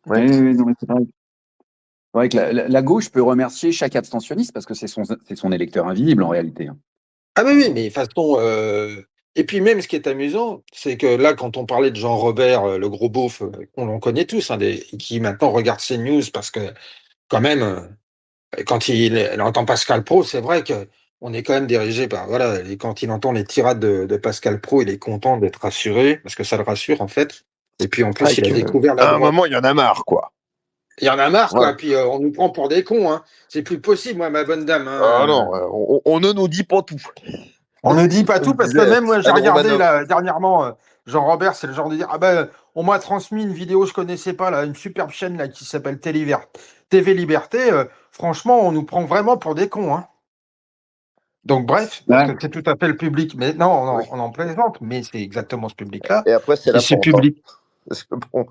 Oui, non, mais c'est vrai. C'est vrai que la gauche peut remercier chaque abstentionniste parce que c'est son électeur invisible en réalité. Ah oui, mais façon. Et puis même, ce qui est amusant, c'est que là, quand on parlait de Jean Robert, le gros beauf, on l'en connaît tous, qui maintenant regarde CNews parce que quand même, quand il entend Pascal Praud, c'est vrai que on est quand même dirigé par voilà. Et quand il entend les tirades de Pascal Praud, il est content d'être rassuré parce que ça le rassure en fait. Et puis en plus, il a découvert la à un droite. moment, il y en a marre, quoi. Il y en a marre, quoi. Ouais. Puis on nous prend pour des cons, hein. C'est plus possible, moi, ma bonne dame. Ah non, on ne nous dit pas tout. On ne dit pas tout parce que même moi, j'ai Anne regardé Romanoff. là, dernièrement, Jean-Robert, c'est le genre de dire ah ben, on m'a transmis une vidéo, je connaissais pas, là, une superbe chaîne là, qui s'appelle TV Liberté. Franchement, on nous prend vraiment pour des cons, hein. Donc, bref, parce que c'est tout à fait le public. Mais non, Oui. on en plaisante, mais c'est exactement ce public-là. Et après, c'est la ce pente. public. Bon.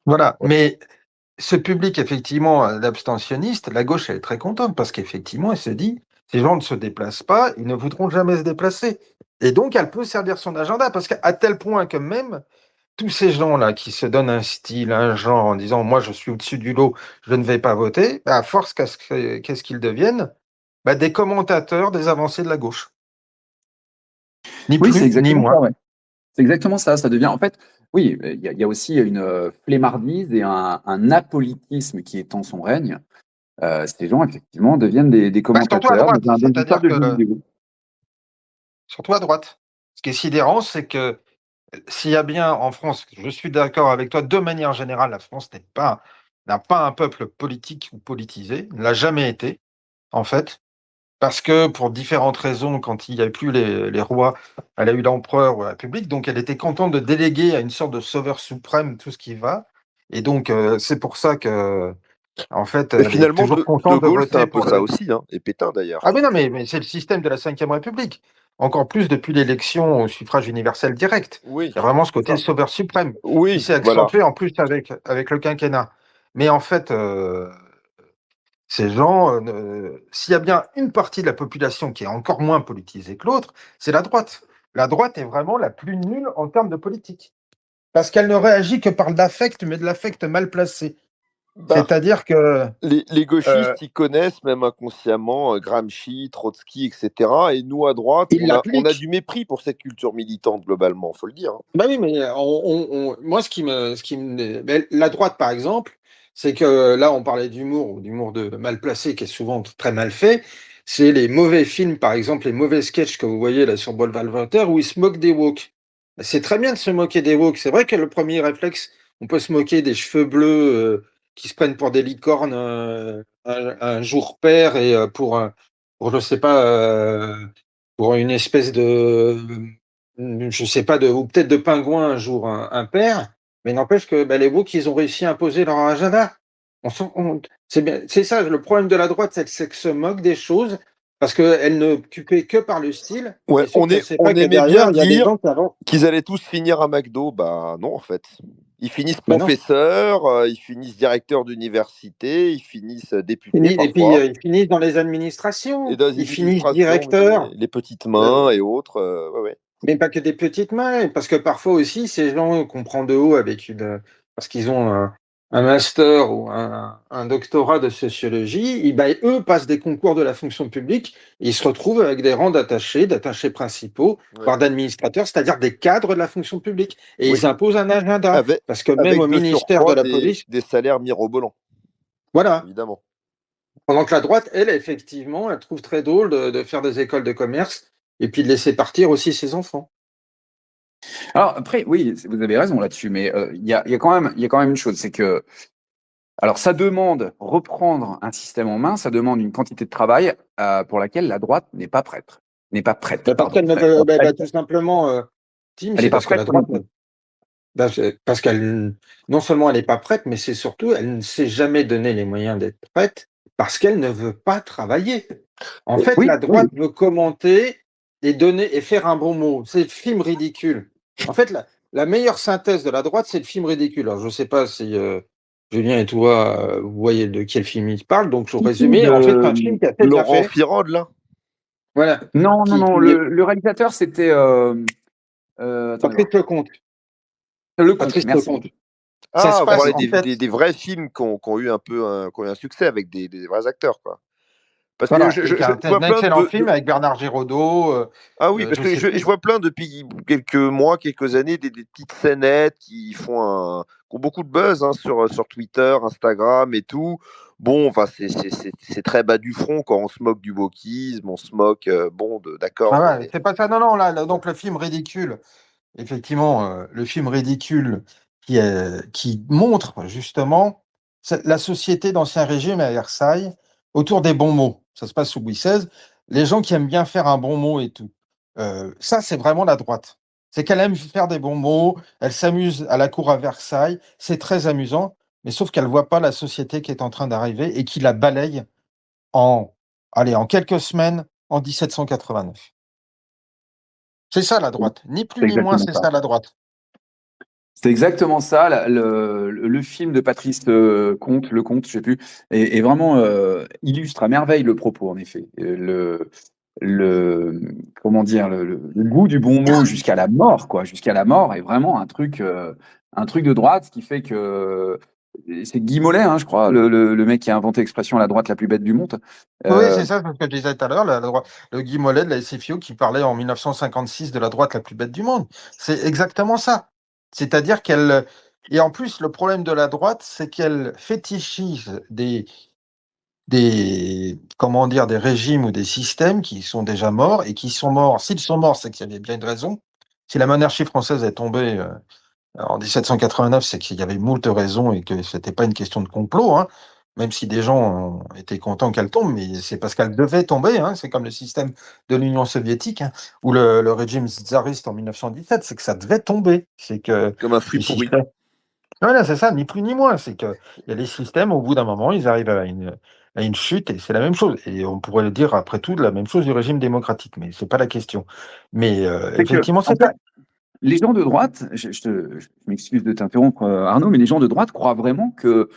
Voilà. Ouais. Mais ce public, effectivement, d'abstentionniste, la gauche, elle est très contente parce qu'effectivement, elle se dit, ces gens ne se déplacent pas, ils ne voudront jamais se déplacer. Et donc, elle peut servir son agenda parce qu'à tel point que même tous ces gens-là qui se donnent un style, un genre, en disant, moi, je suis au-dessus du lot, je ne vais pas voter, à force, qu'est-ce qu'ils deviennent? Des commentateurs des avancées de la gauche. Ni Oui, c'est plus, ni exactement moins. ça, ouais. C'est exactement ça. Ça devient, en fait, oui, il y a aussi une flemmardise et un apolitisme qui étend son règne. Ces gens, effectivement, deviennent des Surtout à commentateurs droite, dans un c'est-à-dire éditeur de que jeux vidéo. surtout à droite. Ce qui est sidérant, c'est que s'il y a bien en France, je suis d'accord avec toi, de manière générale, la France n'a pas un peuple politique ou politisé, ne l'a jamais été, en fait, parce que pour différentes raisons, quand il n'y avait plus les rois, elle a eu l'empereur ou la République, donc elle était contente de déléguer à une sorte de sauveur suprême tout ce qui va. Et donc, c'est pour ça que, en fait, Mais elle est finalement, toujours de contente de Gaulle, c'est voter un peu pour ça aussi, hein, et Pétain d'ailleurs. Ah mais non, mais c'est le système de la Ve République. Encore plus depuis l'élection au suffrage universel direct. Oui. Il y a vraiment ce côté sauveur suprême qui Oui, s'est voilà. accentué en plus avec le quinquennat. Mais en fait, Ces gens, s'il y a bien une partie de la population qui est encore moins politisée que l'autre, c'est la droite. La droite est vraiment la plus nulle en termes de politique. Parce qu'elle ne réagit que par de l'affect, mais de l'affect mal placé. Bah, C'est-à-dire que les euh, gauchistes, ils connaissent même inconsciemment Gramsci, Trotsky, etc. Et nous, à droite, ils on a l'appliquent. du mépris pour cette culture militante, globalement, faut le dire, hein. Bah oui, mais moi, mais la droite, par exemple, c'est que là, on parlait d'humour ou d'humour de mal placé, qui est souvent très mal fait. C'est les mauvais films, par exemple, les mauvais sketchs que vous voyez là sur Boulevard Voltaire, où ils se moquent des woke. C'est très bien de se moquer des woke. C'est vrai que le premier réflexe, on peut se moquer des cheveux bleus qui se prennent pour des licornes un jour pair et pour je sais pas, pour une espèce de je sais pas, ou peut-être de pingouins un jour impair, mais n'empêche que bah, les woke, ils ont réussi à imposer leur agenda. C'est bien, c'est ça, le problème de la droite, c'est qu'elle se moque des choses parce qu'elle ne occupée que par le style, Ouais, mais sauf qu'elle ne sait on pas que aimait bien derrière, il y a des dire gens qui avancent. qu'ils allaient tous finir à McDo. Bah non, en fait. Ils finissent Ben non. professeurs, ils finissent directeurs d'université, ils finissent députés Et puis, parfois, ils finissent dans les et administrations, dans les ils finissent administrations, directeurs. les petites mains et autres. Ouais, ouais. Mais pas que des petites mains, parce que parfois aussi, ces gens qu'on prend de haut parce qu'ils ont un master ou un doctorat de sociologie, eux passent des concours de la fonction publique et ils se retrouvent avec des rangs d'attachés principaux, Ouais. voire d'administrateurs, c'est-à-dire des cadres de la fonction publique. Et Oui, ils imposent un agenda, avec, parce que même avec au de ministère de surcroît la police, des salaires mirobolants, voilà. évidemment. Pendant que la droite, elle, effectivement, elle trouve très drôle de faire des écoles de commerce et puis de laisser partir aussi ses enfants. Alors après, oui, vous avez raison là-dessus, mais il y a quand même une chose, c'est que alors ça demande reprendre un système en main, ça demande une quantité de travail pour laquelle la droite n'est pas prête, Parce pardon. qu'elle ne veut, tout simplement, Tim, Elle n'est c'est pas parce que prête la pour droite, le coup. c'est parce qu'elle, non seulement elle n'est pas prête, mais c'est surtout, elle ne s'est jamais donné les moyens d'être prête parce qu'elle ne veut pas travailler. En fait, Oui, la oui. droite veut commenter et donner et faire un bon mot. C'est le film ridicule. En fait, la meilleure synthèse de la droite, c'est le film ridicule. Alors, je ne sais pas si Julien et toi, vous voyez de quel film il parle, donc je vais résumer. En fait, c'est un film qui a été bien Laurent fait. Firode, là. Voilà. Non, non, non. Qui Le réalisateur, c'était attendez Patrick voir. Lecomte. Lecomte, Patrice merci. Lecomte. Ça se Ah, vous passe parlez en fait. des vrais films qui ont eu qui ont eu un succès avec des vrais acteurs, quoi. Parce que Voilà, et qui je a vois un plein excellent film avec Bernard Giraudot. Ah oui, parce Je que sais plus. je vois plein depuis quelques mois, quelques années, des petites scénettes qui ont beaucoup de buzz, hein, sur Twitter, Instagram et tout. Bon, enfin, c'est très bas du front quand on se moque du wokisme, on se moque, Ah d'accord, ouais, c'est pas ça. Non, non, donc le film ridicule, effectivement, le film ridicule qui montre justement la société d'Ancien Régime à Versailles autour des bons mots. Ça se passe sous Louis XVI. Les gens qui aiment bien faire un bon mot et tout. Ça, c'est vraiment la droite. C'est qu'elle aime faire des bons mots, elle s'amuse à la cour à Versailles, c'est très amusant, mais sauf qu'elle voit pas la société qui est en train d'arriver et qui la balaye en, allez, en quelques semaines en 1789. C'est ça la droite. Ni plus C'est ni moins, exactement c'est ça. ça la droite. C'est exactement ça. Le film de Patrice Lecomte, je sais plus, est vraiment illustre à merveille le propos, en effet. Le comment dire, le goût du bon mot jusqu'à la mort, quoi, jusqu'à la mort est vraiment un truc de droite, ce qui fait que c'est Guy Mollet, hein, je crois, le mec qui a inventé l'expression la droite la plus bête du monde. Oui, Euh, c'est ça, c'est ce que je disais tout à l'heure, le Guy Mollet de la SFIO qui parlait en 1956 de la droite la plus bête du monde. C'est exactement ça. C'est-à-dire qu'elle. Et en plus, le problème de la droite, c'est qu'elle fétichise comment dire, des régimes ou des systèmes qui sont déjà morts et qui sont morts. S'ils sont morts, c'est qu'il y avait bien une raison. Si la monarchie française est tombée en 1789, c'est qu'il y avait moult raisons et que c'était pas une question de complot, hein, même si des gens ont été contents qu'elle tombe, mais c'est parce qu'elle devait tomber, hein, c'est comme le système de l'Union soviétique, hein, ou le régime tsariste en 1917, c'est que ça devait tomber. C'est que comme un fruit les pourri. systèmes. Voilà, c'est ça, ni plus ni moins. C'est que il y a les systèmes, au bout d'un moment, ils arrivent à une chute, et c'est la même chose. Et on pourrait le dire après tout, la même chose du régime démocratique, mais c'est pas la question. Mais c'est que, effectivement, en c'est fait, ça. les gens de droite, je m'excuse de t'interrompre, Arnaud, mais les gens de droite croient vraiment que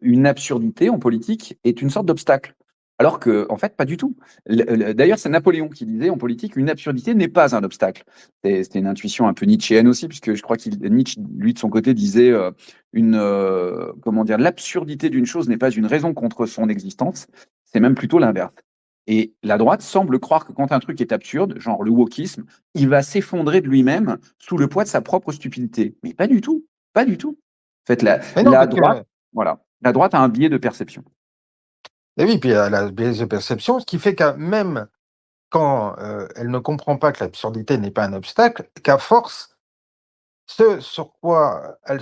une absurdité en politique est une sorte d'obstacle. Alors que, en fait, pas du tout. D'ailleurs, c'est Napoléon qui disait en politique, une absurdité n'est pas un obstacle. C'était une intuition un peu nietzschéenne aussi, puisque je crois qu'il Nietzsche, lui, de son côté, disait comment dire, l'absurdité d'une chose n'est pas une raison contre son existence, c'est même plutôt l'inverse. Et la droite semble croire que quand un truc est absurde, genre le wokisme, il va s'effondrer de lui-même sous le poids de sa propre stupidité. Mais pas du tout, pas du tout. En fait, Mais non, la parce droite, que, voilà, la droite a un biais de perception. et oui, puis elle a la biais de perception, ce qui fait que même quand elle ne comprend pas que l'absurdité n'est pas un obstacle, qu'à force, ce sur quoi elle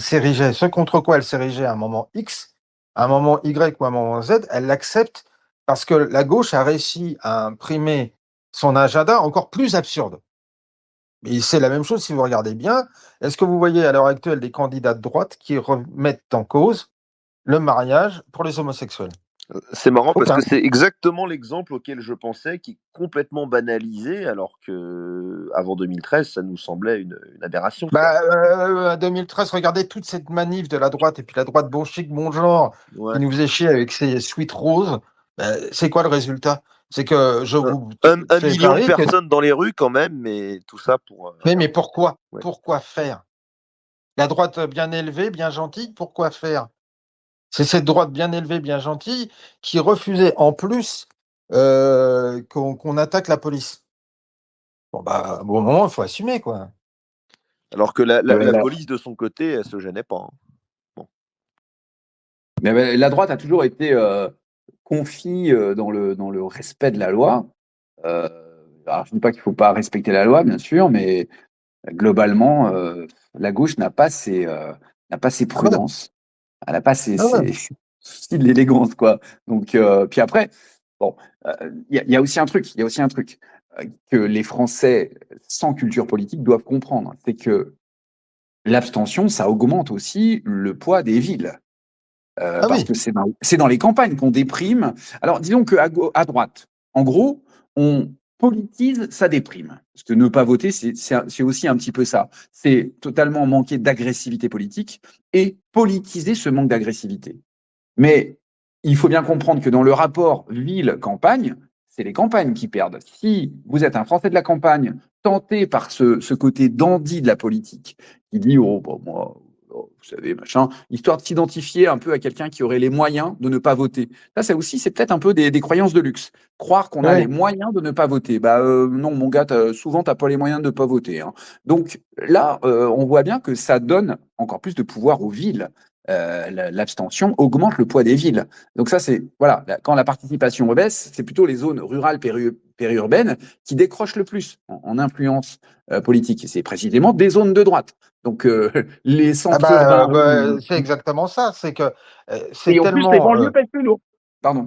s'érigeait, ce contre quoi elle s'érigeait à un moment X, à un moment Y ou à un moment Z, elle l'accepte parce que la gauche a réussi à imprimer son agenda encore plus absurde. Et c'est la même chose si vous regardez bien. Est-ce que vous voyez à l'heure actuelle des candidats de droite qui remettent en cause le mariage pour les homosexuels? C'est marrant parce que Aucun. c'est exactement l'exemple auquel je pensais, qui est complètement banalisé, alors que avant 2013, ça nous semblait une aberration, quoi. À 2013, regardez toute cette manif de la droite, et puis la droite bon chic, bon genre, Ouais. qui nous faisait chier avec ses sweat roses. C'est quoi le résultat? C'est que je vous Un fais million de parier que... personnes dans les rues quand même, mais tout ça pour... Mais pourquoi? Ouais. Pourquoi faire? La droite bien élevée, bien gentille, pourquoi faire? C'est cette droite bien élevée, bien gentille, qui refusait en plus qu'on attaque la police. Bon, bah, au moment, il faut assumer, quoi. Alors que la La, police, de son côté, elle se gênait pas, hein. Bon. la droite a toujours été confie dans le respect de la loi. Euh, alors, je ne dis pas qu'il ne faut pas respecter la loi, bien sûr, mais globalement, la gauche n'a pas ses Ah ouais, prudences, elle n'a pas ah ouais. ses soucis de l'élégance, quoi. Donc, puis après, bon, il y a aussi un truc, il y a aussi un truc que les Français sans culture politique doivent comprendre, c'est que l'abstention, ça augmente aussi le poids des villes. Ah Parce oui, que c'est dans les campagnes qu'on déprime. Alors, disons qu'à à droite, en gros, on politise sa déprime. Parce que ne pas voter, c'est aussi un petit peu ça. C'est totalement manquer d'agressivité politique et politiser ce manque d'agressivité. Mais il faut bien comprendre que dans le rapport ville-campagne, c'est les campagnes qui perdent. Si vous êtes un Français de la campagne, tenté par ce côté dandy de la politique, qui dit oh, bah, moi, oh, vous savez, machin, histoire de s'identifier un peu à quelqu'un qui aurait les moyens de ne pas voter. Ça aussi, c'est peut-être un peu des croyances de luxe. Croire qu'on a les ouais. moyens de ne pas voter. Bah non, mon gars, souvent, tu n'as pas les moyens de ne pas voter, hein. Donc là, on voit bien que ça donne encore plus de pouvoir aux villes. L'abstention augmente le poids des villes. Donc ça, c'est voilà, quand la participation baisse, c'est plutôt les zones rurales périurbaines qui décrochent le plus en influence politique. Et c'est précisément des zones de droite. Donc les Ah centres urbains c'est exactement ça. C'est que c'est et en plus les tellement banlieues pèsent plus lourd. Pardon.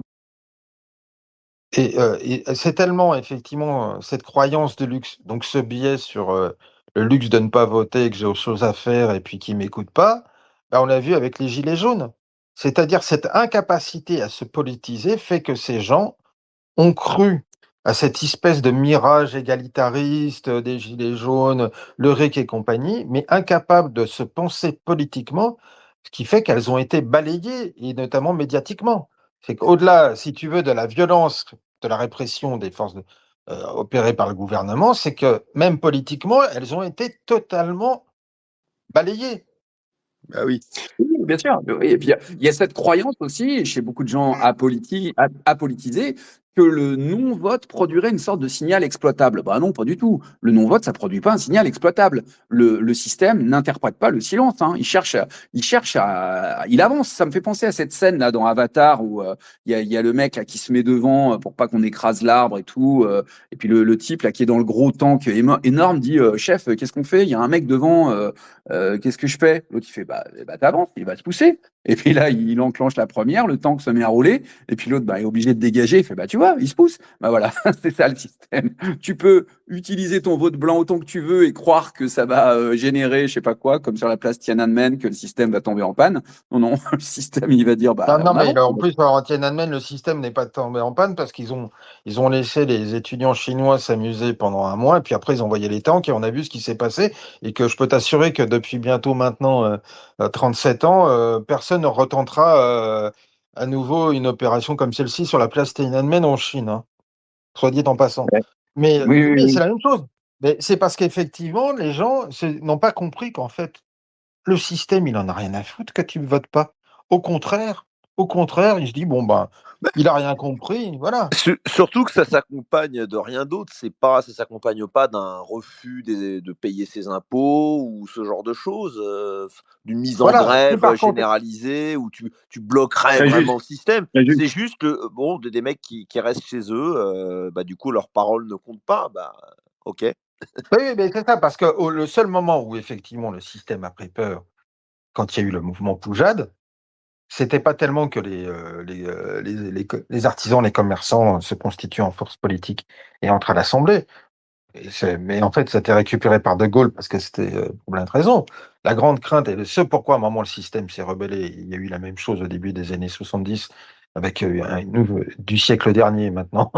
et c'est tellement effectivement cette croyance de luxe, donc ce biais sur le luxe de ne pas voter, que j'ai autre chose à faire et puis qui m'écoute pas. Bah, on l'a vu avec les gilets jaunes. C'est-à-dire cette incapacité à se politiser fait que ces gens ont cru à cette espèce de mirage égalitariste des gilets jaunes, le REC et compagnie, mais incapables de se penser politiquement, ce qui fait qu'elles ont été balayées, et notamment médiatiquement. C'est qu'au-delà, si tu veux, de la violence, de la répression des forces opérées par le gouvernement, c'est que même politiquement, elles ont été totalement balayées. Ah oui. Oui, bien sûr. Oui, et puis il y a cette croyance aussi chez beaucoup de gens apolitisés que le non-vote produirait une sorte de signal exploitable. Bah non, pas du tout. Le non-vote, ça produit pas un signal exploitable. Le système n'interprète pas le silence, hein. Il avance. Ça me fait penser à cette scène là dans Avatar où il y a le mec là qui se met devant pour pas qu'on écrase l'arbre et tout. Et puis le type là qui est dans le gros tank énorme dit chef, qu'est-ce qu'on fait? Il y a un mec devant. Qu'est-ce que je fais? L'autre, il fait, bah t'avances, il va se pousser. Et puis là, il enclenche la première, le tank se met à rouler, et puis l'autre est obligé de dégager, il fait tu vois, il se pousse. Voilà, c'est ça le système. Tu peux utiliser ton vote blanc autant que tu veux et croire que ça va générer, je sais pas quoi, comme sur la place Tiananmen, que le système va tomber en panne. Non, non, le système, il va dire Non, non, on mais avance. en plus, en Tiananmen, le système n'est pas tombé en panne parce qu'ils ont laissé les étudiants chinois s'amuser pendant un mois, et puis après, ils ont envoyé les tanks et on a vu ce qui s'est passé. Et que je peux t'assurer que depuis bientôt maintenant 37 ans, personne ne retentera à nouveau une opération comme celle-ci sur la place Tiananmen en Chine, hein, soit dit en passant. Ouais. Mais Oui, oui, oui, c'est oui. la même chose. Mais c'est parce qu'effectivement, les gens n'ont pas compris qu'en fait, le système, il en a rien à foutre que tu ne votes pas. Au contraire, il se dit, bon, ben, il a rien compris, voilà. Surtout que ça s'accompagne de rien d'autre. Ça s'accompagne pas d'un refus de payer ses impôts ou ce genre de choses, d'une mise en Voilà. Mais grève par contre, généralisée où tu bloquerais Très vraiment le juste, système. très C'est juste. juste que bon, des mecs qui restent chez eux, du coup leurs paroles ne comptent pas. Ok. oui, mais c'est ça, parce que le seul moment où effectivement le système a pris peur, quand il y a eu le mouvement Poujade, c'était pas tellement que les artisans, les commerçants se constituent en force politique et entrent à l'Assemblée. Mais en fait, ça a été récupéré par De Gaulle parce que c'était pour plein de raisons. La grande crainte et ce pourquoi à un moment le système s'est rebellé, il y a eu la même chose au début des années 70 avec du siècle dernier maintenant,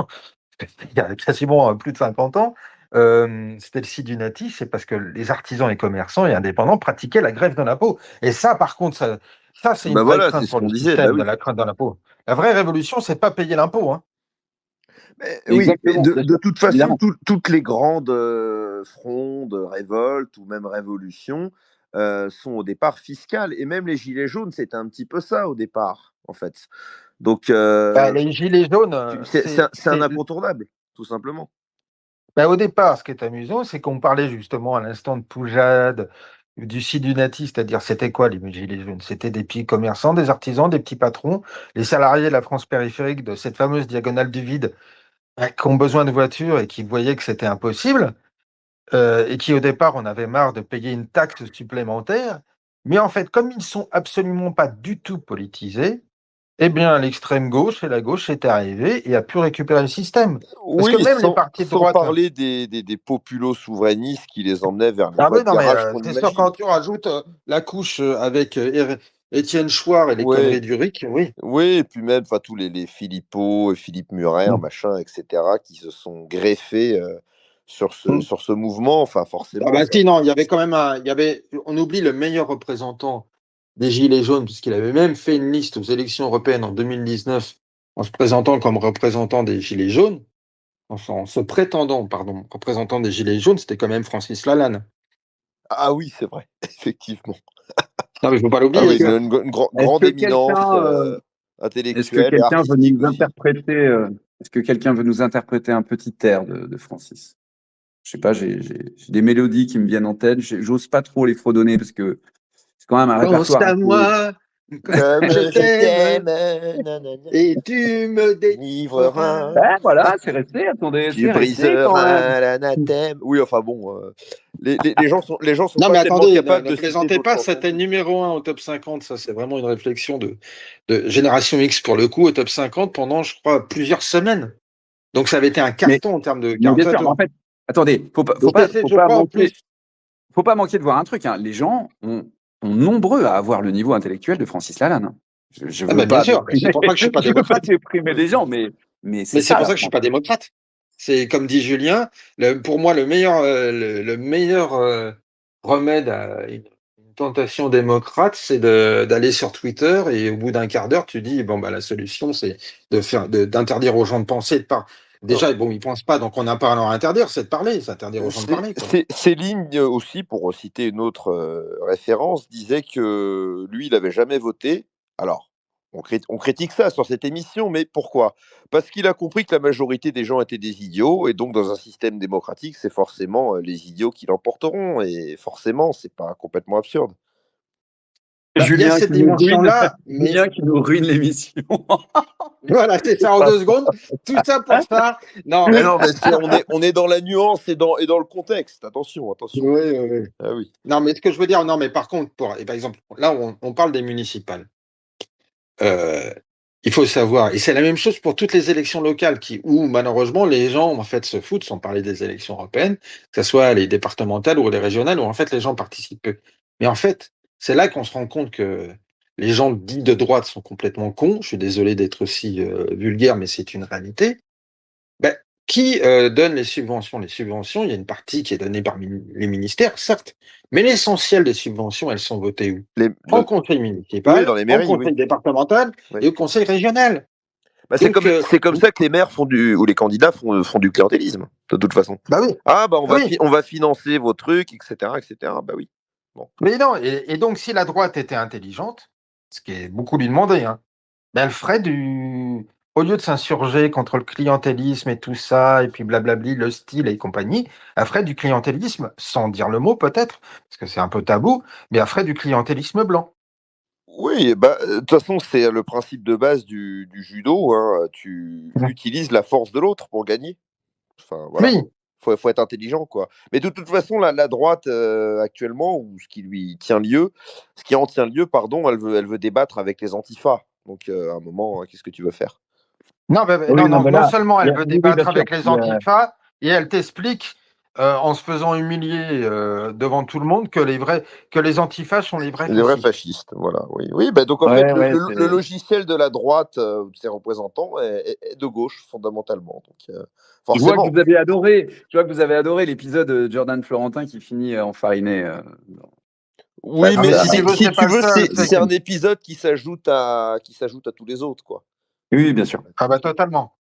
il y a quasiment plus de 50 ans. C'était le Sidunati, c'est parce que les artisans et commerçants et indépendants pratiquaient la grève de l'impôt. Et ça, par contre, ça c'est une vraie Voilà, c'est crainte ce pour le qu'on disait. Bah système de oui. la crainte de l'impôt. La vraie révolution, c'est pas payer l'impôt, hein. Oui, mais Exactement, bien de sûr, toute façon, évidemment. toutes les grandes frondes, révoltes ou même révolutions sont au départ fiscales. Et même les Gilets jaunes, c'était un petit peu ça au départ, en fait. Donc, Les gilets jaunes, c'est un incontournable, tout simplement. Au départ, ce qui est amusant, c'est qu'on parlait justement à l'instant de Poujade, du Sidunati, c'est-à-dire c'était quoi les gilets jaunes? C'était des petits commerçants, des artisans, des petits patrons, les salariés de la France périphérique, de cette fameuse diagonale du vide, qui ont besoin de voitures et qui voyaient que c'était impossible, et qui au départ, on avait marre de payer une taxe supplémentaire. Mais en fait, comme ils sont absolument pas du tout politisés, eh bien, l'extrême gauche et la gauche est arrivée et a pu récupérer le système. Parce que Oui, même les partis de sans droite. parler des populo-souverainistes qui les emmenaient vers les Ah voies oui, de non, mais garage qu'on c'est sûr, imagine. quand tu rajoutes la couche avec Étienne Chouard et les Ouais, conneries du RIC, oui. oui, et puis même tous les Philippot, Philippe Murer, Mm. machin, etc., qui se sont greffés Mm. sur ce mouvement. Enfin, Ah forcément, bah ça. si, non, il y avait quand même on oublie le meilleur représentant des Gilets jaunes, puisqu'il avait même fait une liste aux élections européennes en 2019 en se présentant comme représentant des Gilets jaunes, en se prétendant, pardon, représentant des Gilets jaunes, c'était quand même Francis Lalanne. Ah oui, c'est vrai, effectivement. Non, mais il ne faut pas Ah l'oublier. oui, une Est-ce grande que éminence quelqu'un est-ce que intellectuelle et quelqu'un veut artistique nous aussi. interpréter est-ce que quelqu'un veut nous interpréter un petit air de Francis? Je sais pas, j'ai des mélodies qui me viennent en tête. J'ose pas trop les fredonner parce que c'est quand même un Pense répertoire à assez. moi, Comme je je t'aime, t'aime, nanana, et tu me livreras. délivreras. Ouais, voilà, c'est resté. Attendez, Tu c'est resté quand même. briseras l'anathème. Oui, enfin bon, les gens sont Non, pas mais tellement attendez, capables ne de citer plaisantez d'autres pas, chansons. c'était numéro un au top 50. Ça, c'est vraiment une réflexion de Génération X pour le coup, au top 50 pendant, je crois, plusieurs semaines. Donc, ça avait été un Mais, carton en termes de mais bien sûr, mais en 47 tours. fait, attendez, Et c'est, je crois, en plus. faut pas manquer de voir un truc, hein. Les gens ont nombreux à avoir le niveau intellectuel de Francis Lalanne, hein. Je Ah, veux ben, bien pas sûr, mais c'est déprimer, pour ça que je suis pas je veux pas démocrate. déprimer les gens, mais c'est Mais c'est ça pour la ça que je suis France. pas démocrate. C'est comme dit Julien, pour moi, le meilleur remède à une tentation démocrate, c'est d'aller sur Twitter et au bout d'un quart d'heure, tu dis, bon, bah, la solution, c'est d'interdire aux gens de penser, de pas. Non. Déjà, bon, ils pensent pas, donc on n'a pas à leur interdire, c'est de parler, c'est interdire aux gens de parler, quoi. Céline aussi, pour citer une autre référence, disait que lui, il n'avait jamais voté. Alors, on critique ça sur cette émission, mais pourquoi? Parce qu'il a compris que la majorité des gens étaient des idiots, et donc dans un système démocratique, c'est forcément les idiots qui l'emporteront, et forcément, c'est pas complètement absurde. Bah, il y a cette dimension-là, mais Julien qui nous ruine l'émission. voilà, c'est C'est ça en pas 2 secondes. Tout ça pour ça. Non, Mais non, mais on est dans la nuance et dans le contexte. Attention, attention. oui, oui, oui. Ah oui. Non, mais ce que je veux dire, non, mais par contre, par exemple, là, on parle des municipales. il faut savoir, et c'est la même chose pour toutes les élections locales où malheureusement les gens en fait se foutent, sans parler des élections européennes, que ce soit les départementales ou les régionales, où en fait les gens participent peu. Mais en fait, c'est là qu'on se rend compte que les gens dits de droite sont complètement cons. Je suis désolé d'être aussi vulgaire, mais c'est une réalité. Ben, qui donne les subventions? Les subventions, il y a une partie qui est donnée par les ministères, certes, mais l'essentiel des subventions, elles sont votées où? En conseil Oui, municipal, dans les en mairies, oui. conseil départemental Oui. et au conseil régional. Bah, c'est Donc, comme ça que les maires ou les candidats font du clientélisme, de toute façon. bah oui, Ah, bah, oui. on va financer vos trucs, etc., etc. Bah oui. Bon. Mais non, et donc si la droite était intelligente, ce qui est beaucoup lui demander, hein, ben elle ferait au lieu de s'insurger contre le clientélisme et tout ça, et puis blablabli, le style et compagnie, elle ferait du clientélisme, sans dire le mot peut-être, parce que c'est un peu tabou, mais elle ferait du clientélisme blanc. Oui, bah, de toute façon, c'est le principe de base du judo, hein. Tu utilises la force de l'autre pour gagner. Enfin, voilà. Oui, Faut être intelligent, quoi. Mais de toute façon, la droite, actuellement, ou ce qui en tient lieu, pardon, elle veut débattre avec les antifas. Donc, à un moment, qu'est-ce que tu veux faire? non, Oui, non, non, non, mais non là, seulement elle veut oui, oui, bien débattre sûr. avec les antifas, et elle t'explique, en se faisant humilier devant tout le monde, que les antifas sont les vrais Les vrais fascistes. fascistes, voilà. Oui, oui, bah, donc en fait, Ouais, ouais, le logiciel de la droite, de ses représentants, est de gauche, fondamentalement. Donc, forcément. je vois que vous avez adoré l'épisode de Jordan Florentin qui finit enfariné. Ben Oui, non, mais mais si tu veux, si c'est pas tu le veux, seul. c'est un épisode qui s'ajoute à tous les autres, quoi. Oui, bien sûr. Ah bah totalement,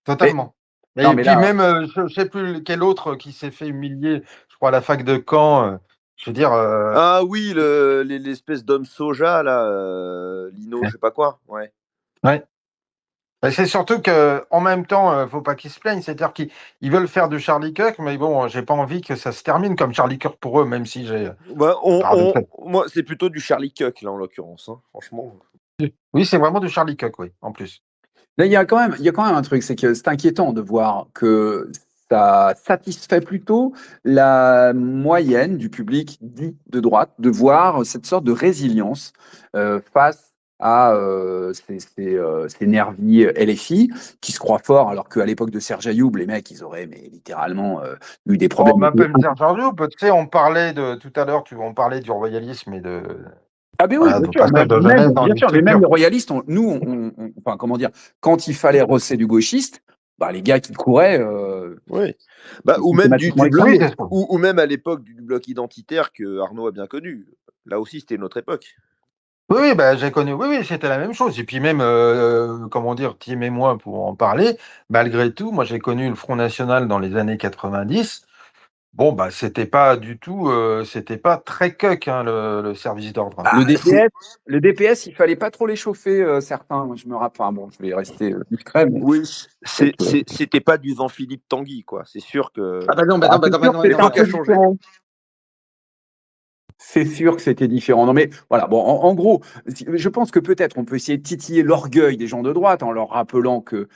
Mais, totalement. non, Et mais puis là, même, je ne sais plus quel autre qui s'est fait humilier, je crois à la fac de Caen. Je veux dire, Ah oui, l'espèce d'homme soja, là, Lino, je sais pas quoi. Ouais. ouais. Ben, c'est surtout que en même temps, faut pas qu'ils se plaignent. C'est-à-dire qu'ils veulent faire de Charlie Kirk, mais bon, j'ai pas envie que ça se termine comme Charlie Kirk pour eux, même si j'ai Bah, paradoxal. moi, c'est plutôt du Charlie Cook, là, en l'occurrence, hein, franchement. Oui, c'est vraiment du Charlie Kirk, oui, en plus. là, il y a quand même un truc, c'est que c'est inquiétant de voir que ça satisfait plutôt la moyenne du public dit de droite, de voir cette sorte de résilience face à ces nervis LFI qui se croient forts, alors qu'à l'époque de Serge Ayoub, les mecs, ils auraient mais, littéralement eu des Oh, problèmes. m'appelle Serge Ayoub. Tu sais, on parlait de tout à l'heure, on parlait du royalisme et Ah ben oui, voilà, bien du sûr, passage de même, jeunesse dans bien les sûr, mais même structures. les royalistes, enfin comment dire, quand il fallait rosser du gauchiste, bah, les gars qui couraient, Oui. Bah, ou même systématiquement Oui, exterminés. c'est ça. ou même à l'époque du bloc identitaire que Arnaud a bien connu. Là aussi, c'était une autre époque. Oui, oui, bah, j'ai connu. Oui, oui, c'était la même chose. Et puis même, comment dire, Tim et moi, pour en parler, malgré tout, moi j'ai connu le Front National dans les années 90. Bon, bah, c'était pas très cuck, hein, le service d'ordre, hein. Le DPS, le DPS, il fallait pas trop les chauffer, certains. Moi, je me rappelle. Enfin bon, je vais rester discret, mais Oui, donc, c'était pas du Jean-Philippe Tanguy, quoi. C'est sûr que Ah bah non, bah non, bah c'est non, bah sûr non, que bah non, c'était un bah l'époque a peu non. changé. différent. C'est sûr que c'était différent. Non, mais voilà, bon, en gros, je pense que peut-être on peut essayer de titiller l'orgueil des gens de droite en leur rappelant que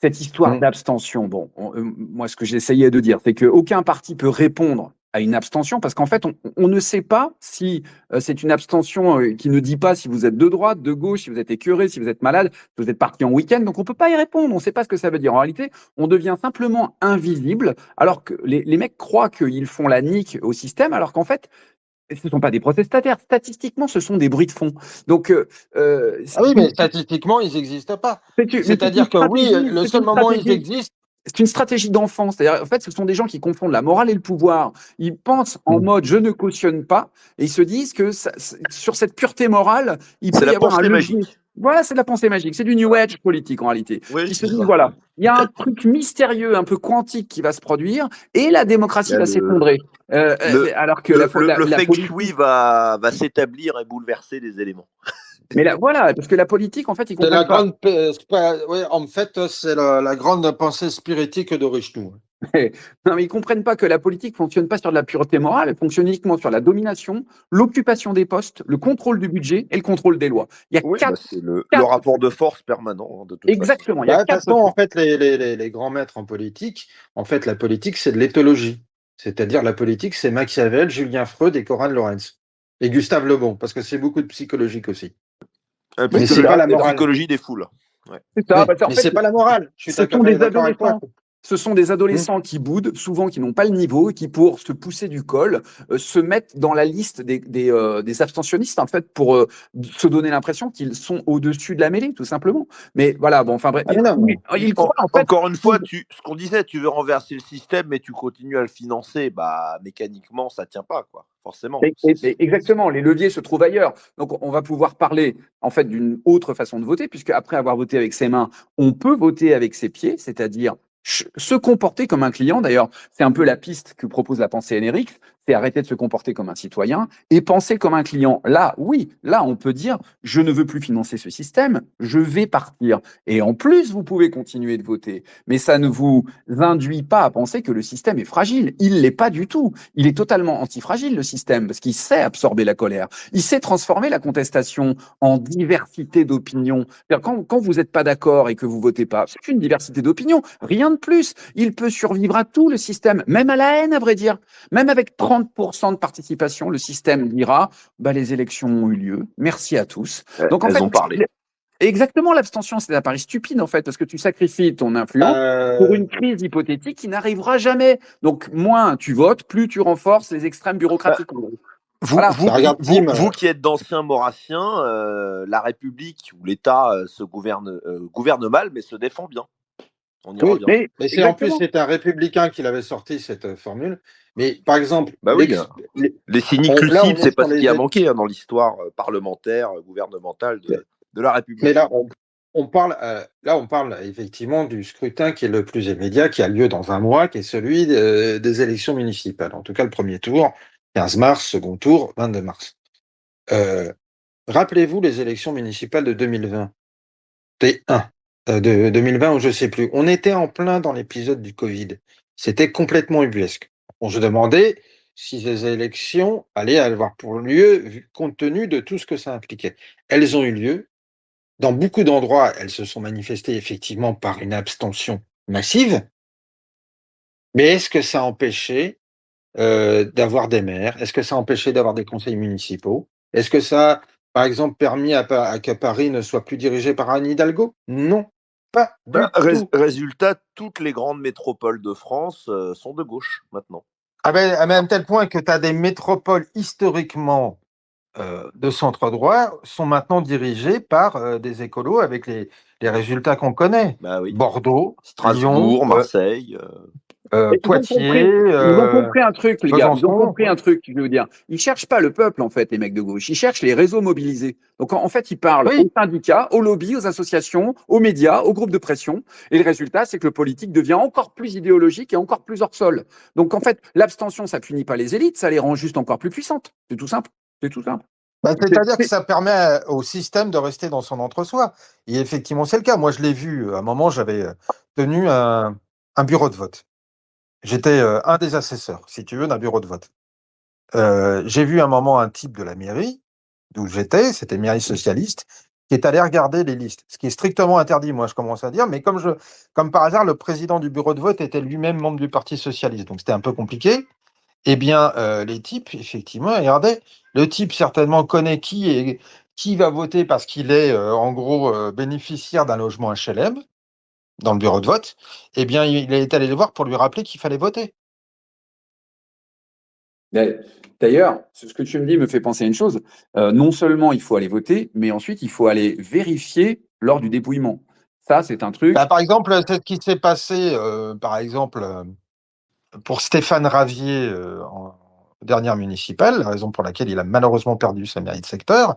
cette histoire Mm. d'abstention, bon, moi, ce que j'essayais de dire, c'est qu'aucun parti peut répondre à une abstention parce qu'en fait, on ne sait pas si c'est une abstention qui ne dit pas si vous êtes de droite, de gauche, si vous êtes écœuré, si vous êtes malade, si vous êtes parti en week-end. Donc, on ne peut pas y répondre. On ne sait pas ce que ça veut dire. En réalité, on devient simplement invisible alors que les mecs croient qu'ils font la nique au système alors qu'en fait, ce ne sont pas des protestataires. Statistiquement, ce sont des bruits de fond. Donc, Ah oui, mais statistiquement, ils n'existent pas. mais C'est-à-dire que oui, le seul moment où ils existent. c'est une stratégie d'enfant. C'est-à-dire, en fait, ce sont des gens qui confondent la morale et le pouvoir. Ils pensent en Mm. mode je ne cautionne pas et ils se disent que sur cette pureté morale, il C'est peut la y avoir un pensée levier. magique. Voilà, c'est de la pensée magique. C'est du New Age politique en réalité. Oui, Ils se c'est disent ça. voilà, il y a un truc mystérieux, un peu quantique qui va se produire et la Il y démocratie a va s'effondrer. Alors que le la feng shui politique. va s'établir et bouleverser les éléments. Mais là, voilà, parce que la politique, en fait, ils C'est la comprennent pas. grande, oui, en fait, c'est la grande pensée spiritique de Richelieu. Non, mais ils comprennent pas que la politique fonctionne pas sur de la pureté morale, elle fonctionne uniquement sur la domination, l'occupation des postes, le contrôle du budget et le contrôle des lois. Il y a Oui, bah, c'est le quatre rapport trucs. de force permanent, hein, de toute façon. Exactement, il y a Bah, de toute quatre façon, en trucs. fait, les grands maîtres en politique, en fait, la politique, c'est de l'éthologie. C'est-à-dire, la politique, c'est Machiavel, Julien Freud et Conrad Lorenz. Et Gustave Le Bon, parce que c'est beaucoup de psychologique aussi. Un Mais psychologie, c'est pas la la morale. psychologie des foules. Ouais. C'est ça. Oui, Bah, en mais fait, c'est pas la morale. Je suis ce sont d'accord des d'accord avec toi. adolescents. Ce sont des adolescents qui boudent, souvent qui n'ont pas le niveau, et qui, pour se pousser du col, se mettent dans la liste des abstentionnistes, en fait, pour se donner l'impression qu'ils sont au-dessus de la mêlée, tout simplement. Mais voilà, bon, enfin bref, Ah, mais non, mais- ils croient, en fait. Encore une fois, ce qu'on disait, tu veux renverser le système, mais tu continues à le financer, bah mécaniquement, ça tient pas, quoi. Forcément. Exactement, les leviers se trouvent ailleurs. Donc, on va pouvoir parler en fait d'une autre façon de voter, puisque après avoir voté avec ses mains, on peut voter avec ses pieds, c'est-à-dire se comporter comme un client. D'ailleurs, c'est un peu la piste que propose la pensée énérique, c'est arrêter de se comporter comme un citoyen et penser comme un client. Là, oui, là, on peut dire, je ne veux plus financer ce système, je vais partir. Et en plus, vous pouvez continuer de voter. Mais ça ne vous induit pas à penser que le système est fragile. Il ne l'est pas du tout. Il est totalement antifragile, le système, parce qu'il sait absorber la colère. Il sait transformer la contestation en diversité d'opinions. Quand vous n'êtes pas d'accord et que vous votez pas, c'est une diversité d'opinions, rien de plus. Il peut survivre à tout, le système, même à la haine, à vrai dire. Même avec 30% de participation, le système dira bah, les élections ont eu lieu, merci à tous. Donc en Elles fait, ont parlé. exactement, l'abstention, c'est un pari stupide, en fait, parce que tu sacrifies ton influence pour une crise hypothétique qui n'arrivera jamais. Donc, moins tu votes, plus tu renforces les extrêmes bureaucratiques. Voilà. Vous qui êtes d'anciens maurassiens, la République ou l'État gouverne mal, mais se défend bien. On y revient. Mais c'est en plus, c'est un républicain qui l'avait sorti, cette formule. Mais par exemple, bah oui, les cyniques lucides, c'est pas ce qui a manqué dans l'histoire parlementaire, gouvernementale de la République. Mais là, on parle effectivement du scrutin qui est le plus immédiat, qui a lieu dans un mois, qui est celui des élections municipales. En tout cas, le premier tour, 15 mars, second tour, 22 mars. Rappelez-vous les élections municipales de 2020. De 2020 ou je sais plus. On était en plein dans l'épisode du Covid. C'était complètement ubuesque. On se demandait si ces élections allaient avoir pour lieu, compte tenu de tout ce que ça impliquait. Elles ont eu lieu. Dans beaucoup d'endroits, elles se sont manifestées effectivement par une abstention massive. Mais est-ce que ça a empêché d'avoir des maires? Est-ce que ça a empêché d'avoir des conseils municipaux? Est-ce que ça a, par exemple, permis à que Paris ne soit plus dirigé par Anne Hidalgo? Non, pas du tout. Résultat, toutes les grandes métropoles de France sont de gauche maintenant. À même tel point que tu as des métropoles historiquement de centre droit sont maintenant dirigées par des écolos avec les résultats qu'on connaît. Bah oui. Bordeaux, Strasbourg, Lyon, Marseille. Poitiers. Ils ont compris un truc, les gars. Ils ont Besançon. compris un truc, je veux dire. Ils cherchent pas le peuple, en fait, les mecs de gauche. Ils cherchent les réseaux mobilisés. Donc, en fait, ils parlent Oui. aux syndicats, aux lobbies, aux associations, aux médias, aux groupes de pression. Et le résultat, c'est que le politique devient encore plus idéologique et encore plus hors sol. Donc, en fait, l'abstention, ça punit pas les élites, ça les rend juste encore plus puissantes. C'est tout simple. C'est tout simple. C'est-à-dire que ça permet au système de rester dans son entre-soi. Et effectivement, c'est le cas. Moi, je l'ai vu. À un moment, j'avais tenu un bureau de vote. J'étais un des assesseurs, si tu veux, d'un bureau de vote. J'ai vu un moment un type de la mairie, d'où j'étais, c'était une mairie socialiste, qui est allé regarder les listes, ce qui est strictement interdit, moi je commence à dire, mais comme par hasard, le président du bureau de vote était lui-même membre du Parti socialiste, donc c'était un peu compliqué. Eh bien, les types, effectivement, regardez, le type certainement connaît qui va voter parce qu'il est, en gros, bénéficiaire d'un logement HLM dans le bureau de vote. Eh bien, il est allé le voir pour lui rappeler qu'il fallait voter. D'ailleurs, ce que tu me dis me fait penser à une chose. Non seulement il faut aller voter, mais ensuite il faut aller vérifier lors du dépouillement. Ça, c'est un truc. Bah, par exemple, c'est ce qui s'est passé, par exemple, pour Stéphane Ravier en dernière municipale, la raison pour laquelle il a malheureusement perdu sa mairie de secteur,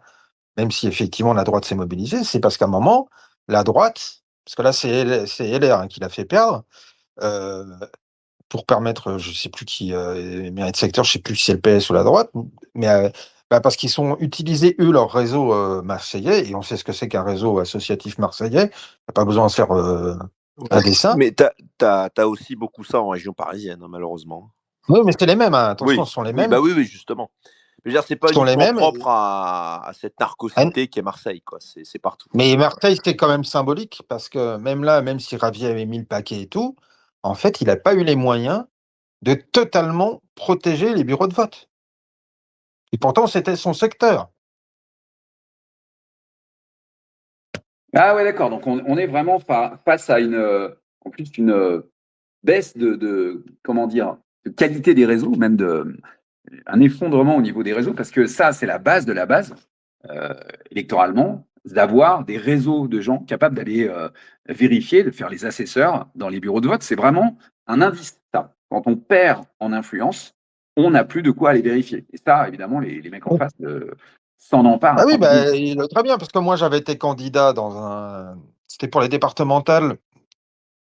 même si effectivement la droite s'est mobilisée, c'est parce qu'à un moment, la droite, parce que là c'est LR qui l'a fait perdre, euh, pour permettre, je ne sais plus qui, mairie de secteur, je ne sais plus si c'est le PS ou la droite, mais parce qu'ils sont utilisés, eux, leur réseau marseillais, et on sait ce que c'est qu'un réseau associatif marseillais, t'as pas besoin de faire un dessin. Mais t'as aussi beaucoup ça en région parisienne, hein, malheureusement. Oui, mais c'est les mêmes, hein. Attention, oui. ce sont les mêmes. Bah oui, justement. Je veux dire, c'est pas uniquement propre à cette narcocité qui est Marseille, quoi. C'est partout. Mais Marseille, c'est quand même symbolique, parce que même là, même si Ravier avait mis le paquet et tout, en fait, il n'a pas eu les moyens de totalement protéger les bureaux de vote. Et pourtant, c'était son secteur. Ah ouais, d'accord. Donc on est vraiment face à en plus une baisse comment dire, de qualité des réseaux, même un effondrement au niveau des réseaux, parce que ça, c'est la base de la base, euh, électoralement, d'avoir des réseaux de gens capables d'aller vérifier, de faire les assesseurs dans les bureaux de vote. C'est vraiment un indice. Ça. Quand on perd en influence, on n'a plus de quoi aller vérifier. Et ça, évidemment, les mecs en face s'en emparent Ah oui, tranquillement. très bien, parce que moi j'avais été candidat c'était pour les départementales.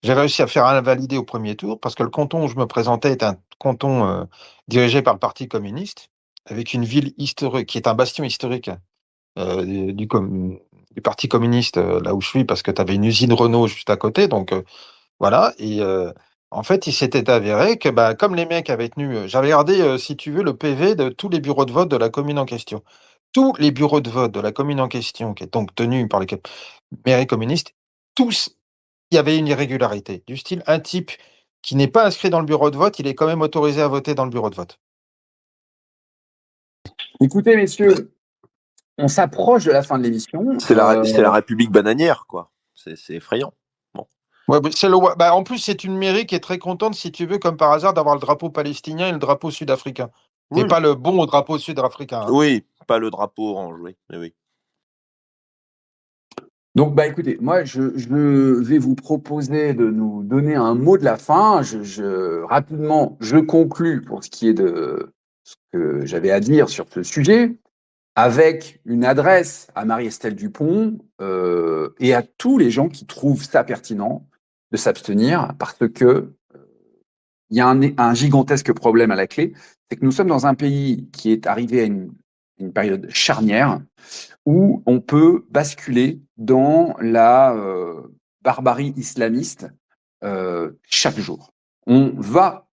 J'ai réussi à faire invalider au premier tour parce que le canton où je me présentais est un canton dirigé par le Parti communiste, avec une ville historique qui est un bastion historique du Parti communiste là où je suis, parce que tu avais une usine Renault juste à côté. Donc voilà. Et en fait, il s'était avéré que bah, comme les mecs avaient tenu, j'avais regardé, si tu veux, le PV de tous les bureaux de vote de la commune en question. Tous les bureaux de vote de la commune en question, qui est donc tenue par les mairies communistes, tous, il y avait une irrégularité. Du style, un type qui n'est pas inscrit dans le bureau de vote, il est quand même autorisé à voter dans le bureau de vote. Écoutez, messieurs, on s'approche de la fin de l'émission. C'est la République bananière, quoi. C'est effrayant. Bon. Ouais, en plus, c'est une mairie qui est très contente, si tu veux, comme par hasard, d'avoir le drapeau palestinien et le drapeau sud-africain. Et Oui, pas le bon drapeau sud-africain. Hein. oui, pas le drapeau orange, oui. Oui. Donc, bah, écoutez, moi, je vais vous proposer de nous donner un mot de la fin. Rapidement, je conclus pour ce qui est de ce que j'avais à dire sur ce sujet, avec une adresse à Marie-Estelle Dupont et à tous les gens qui trouvent ça pertinent de s'abstenir, parce que il y a un gigantesque problème à la clé, c'est que nous sommes dans un pays qui est arrivé à une période charnière où on peut basculer dans la barbarie islamiste chaque jour. On va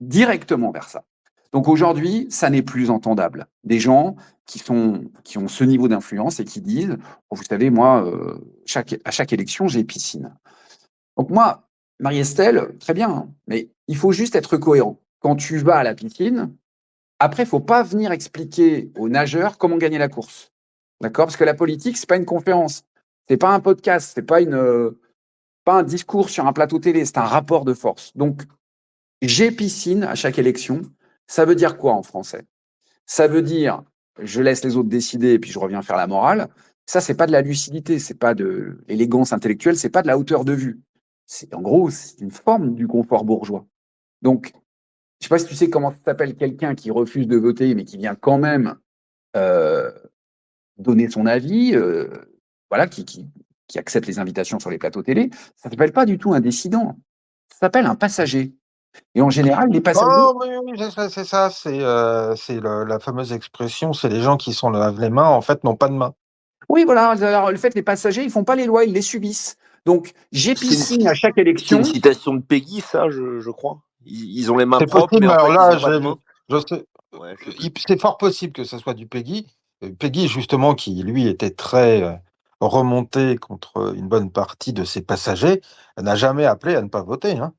directement vers ça. Donc aujourd'hui, ça n'est plus entendable. Des gens qui ont ce niveau d'influence et qui disent, oh, vous savez, moi, à chaque élection, j'ai piscine. Donc moi, Marie-Estelle, très bien, hein, mais il faut juste être cohérent. Quand tu vas à la piscine, après, il ne faut pas venir expliquer aux nageurs comment gagner la course. D'accord? Parce que la politique, c'est pas une conférence, c'est pas un podcast, c'est pas un discours sur un plateau télé, c'est un rapport de force. Donc, j'ai piscine à chaque élection. Ça veut dire quoi en français? Ça veut dire je laisse les autres décider et puis je reviens faire la morale. Ça, c'est pas de la lucidité, c'est pas de l'élégance intellectuelle, c'est pas de la hauteur de vue. En gros, c'est une forme du confort bourgeois. Donc, je sais pas si tu sais comment s'appelle quelqu'un qui refuse de voter, mais qui vient quand même euh, donner son avis, voilà, qui accepte les invitations sur les plateaux télé. Ça s'appelle pas du tout un dissident. Ça s'appelle un passager. Et en général, les passagers, Oh, oui, oui, c'est ça, c'est la fameuse expression, c'est les gens qui sont lave les mains, en fait, n'ont pas de main. oui, voilà. Alors, le fait, les passagers, ils font pas les lois, ils les subissent. Donc, j'ai piscine à chaque C'est une élection. citation de Peggy, ça, je crois. Ils ont les mains C'est propres, possible, mais mais en alors fait, ils là, n'ont pas de mains. je sais, Ouais, je sais plus. c'est fort possible que ce soit du Peggy. Peggy, justement, qui, lui, était très remonté contre une bonne partie de ses passagers, n'a jamais appelé à ne pas voter. Hein.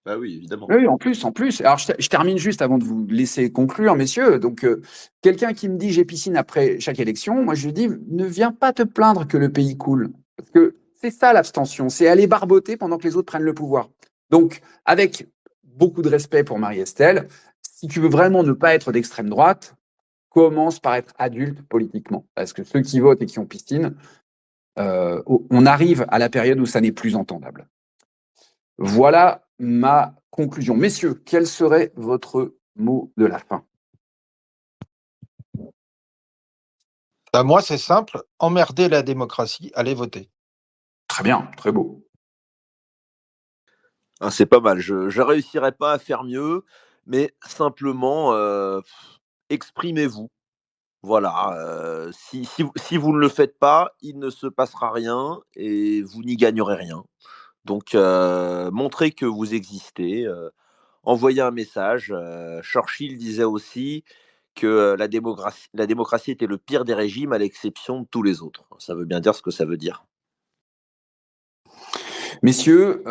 Bah oui, évidemment. Oui, en plus, en plus. Alors, je termine juste avant de vous laisser conclure, messieurs. Donc, quelqu'un qui me dit j'ai piscine après chaque élection, moi, je lui dis ne viens pas te plaindre que le pays coule. Parce que c'est ça l'abstention, c'est aller barboter pendant que les autres prennent le pouvoir. Donc, avec beaucoup de respect pour Marie-Estelle, si tu veux vraiment ne pas être d'extrême droite, commence par être adulte politiquement. Parce que ceux qui votent et qui ont piscine, on arrive à la période où ça n'est plus entendable. Voilà ma conclusion. Messieurs, quel serait votre mot de la fin? Moi, c'est simple, emmerder la démocratie, allez voter. Très bien, très beau. Ah, c'est pas mal. Je ne réussirai pas à faire mieux, mais simplement, exprimez-vous. Voilà, si vous ne le faites pas, il ne se passera rien et vous n'y gagnerez rien. Donc, montrez que vous existez, envoyez un message. Churchill disait aussi que la démocratie était le pire des régimes à l'exception de tous les autres. Ça veut bien dire ce que ça veut dire. Messieurs,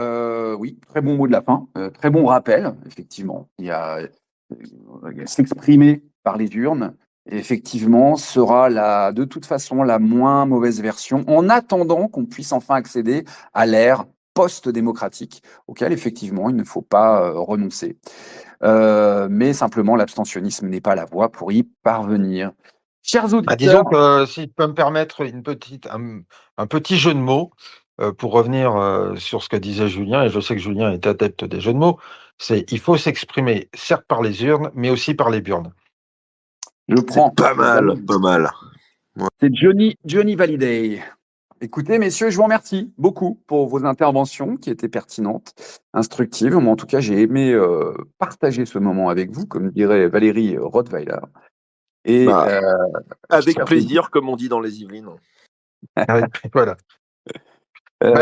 oui, très bon mot de la fin, très bon rappel, effectivement. Il y a s'exprimer par les urnes effectivement, sera de toute façon la moins mauvaise version, en attendant qu'on puisse enfin accéder à l'ère post-démocratique, auquel effectivement il ne faut pas renoncer. Mais simplement, l'abstentionnisme n'est pas la voie pour y parvenir. Chers Disons auditeurs, que si je peux me permettre un petit jeu de mots pour revenir sur ce que disait Julien, et je sais que Julien est adepte des jeux de mots, c'est il faut s'exprimer certes par les urnes, mais aussi par les burnes. je prends. Pas mal, pas mal. C'est Johnny Validé. Écoutez, messieurs, je vous remercie beaucoup pour vos interventions qui étaient pertinentes, instructives. Moi, en tout cas, j'ai aimé partager ce moment avec vous, comme dirait Valérie Rottweiler. Et avec plaisir, comme on dit dans les Yvelines. Voilà.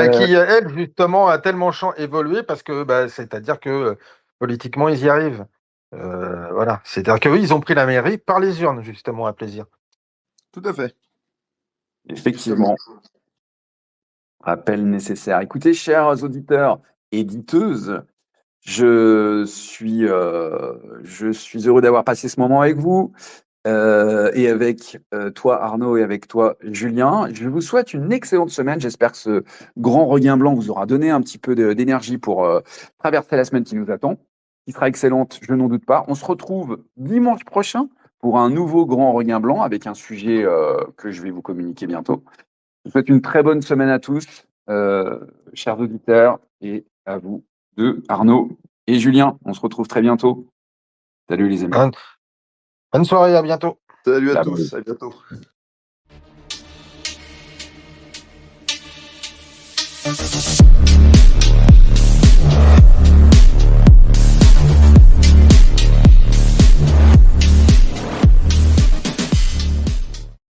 Qui, elle, justement, a tellement évolué parce que, c'est-à-dire que politiquement, ils y arrivent. Voilà. C'est-à-dire qu'eux, ils ont pris la mairie par les urnes, justement, à plaisir. Tout à fait. Effectivement. Rappel nécessaire. Écoutez, chers auditeurs, éditeuses, je suis heureux d'avoir passé ce moment avec vous et avec toi, Arnaud, et avec toi, Julien. Je vous souhaite une excellente semaine. J'espère que ce grand regain blanc vous aura donné un petit peu d'énergie pour traverser la semaine qui nous attend, qui sera excellente, je n'en doute pas. On se retrouve dimanche prochain pour un nouveau grand regain blanc avec un sujet que je vais vous communiquer bientôt. Je vous souhaite une très bonne semaine à tous, chers auditeurs, et à vous deux, Arnaud et Julien. On se retrouve très bientôt. Salut les amis. Bonne soirée, à bientôt. Salut à Bye. tous, à bientôt.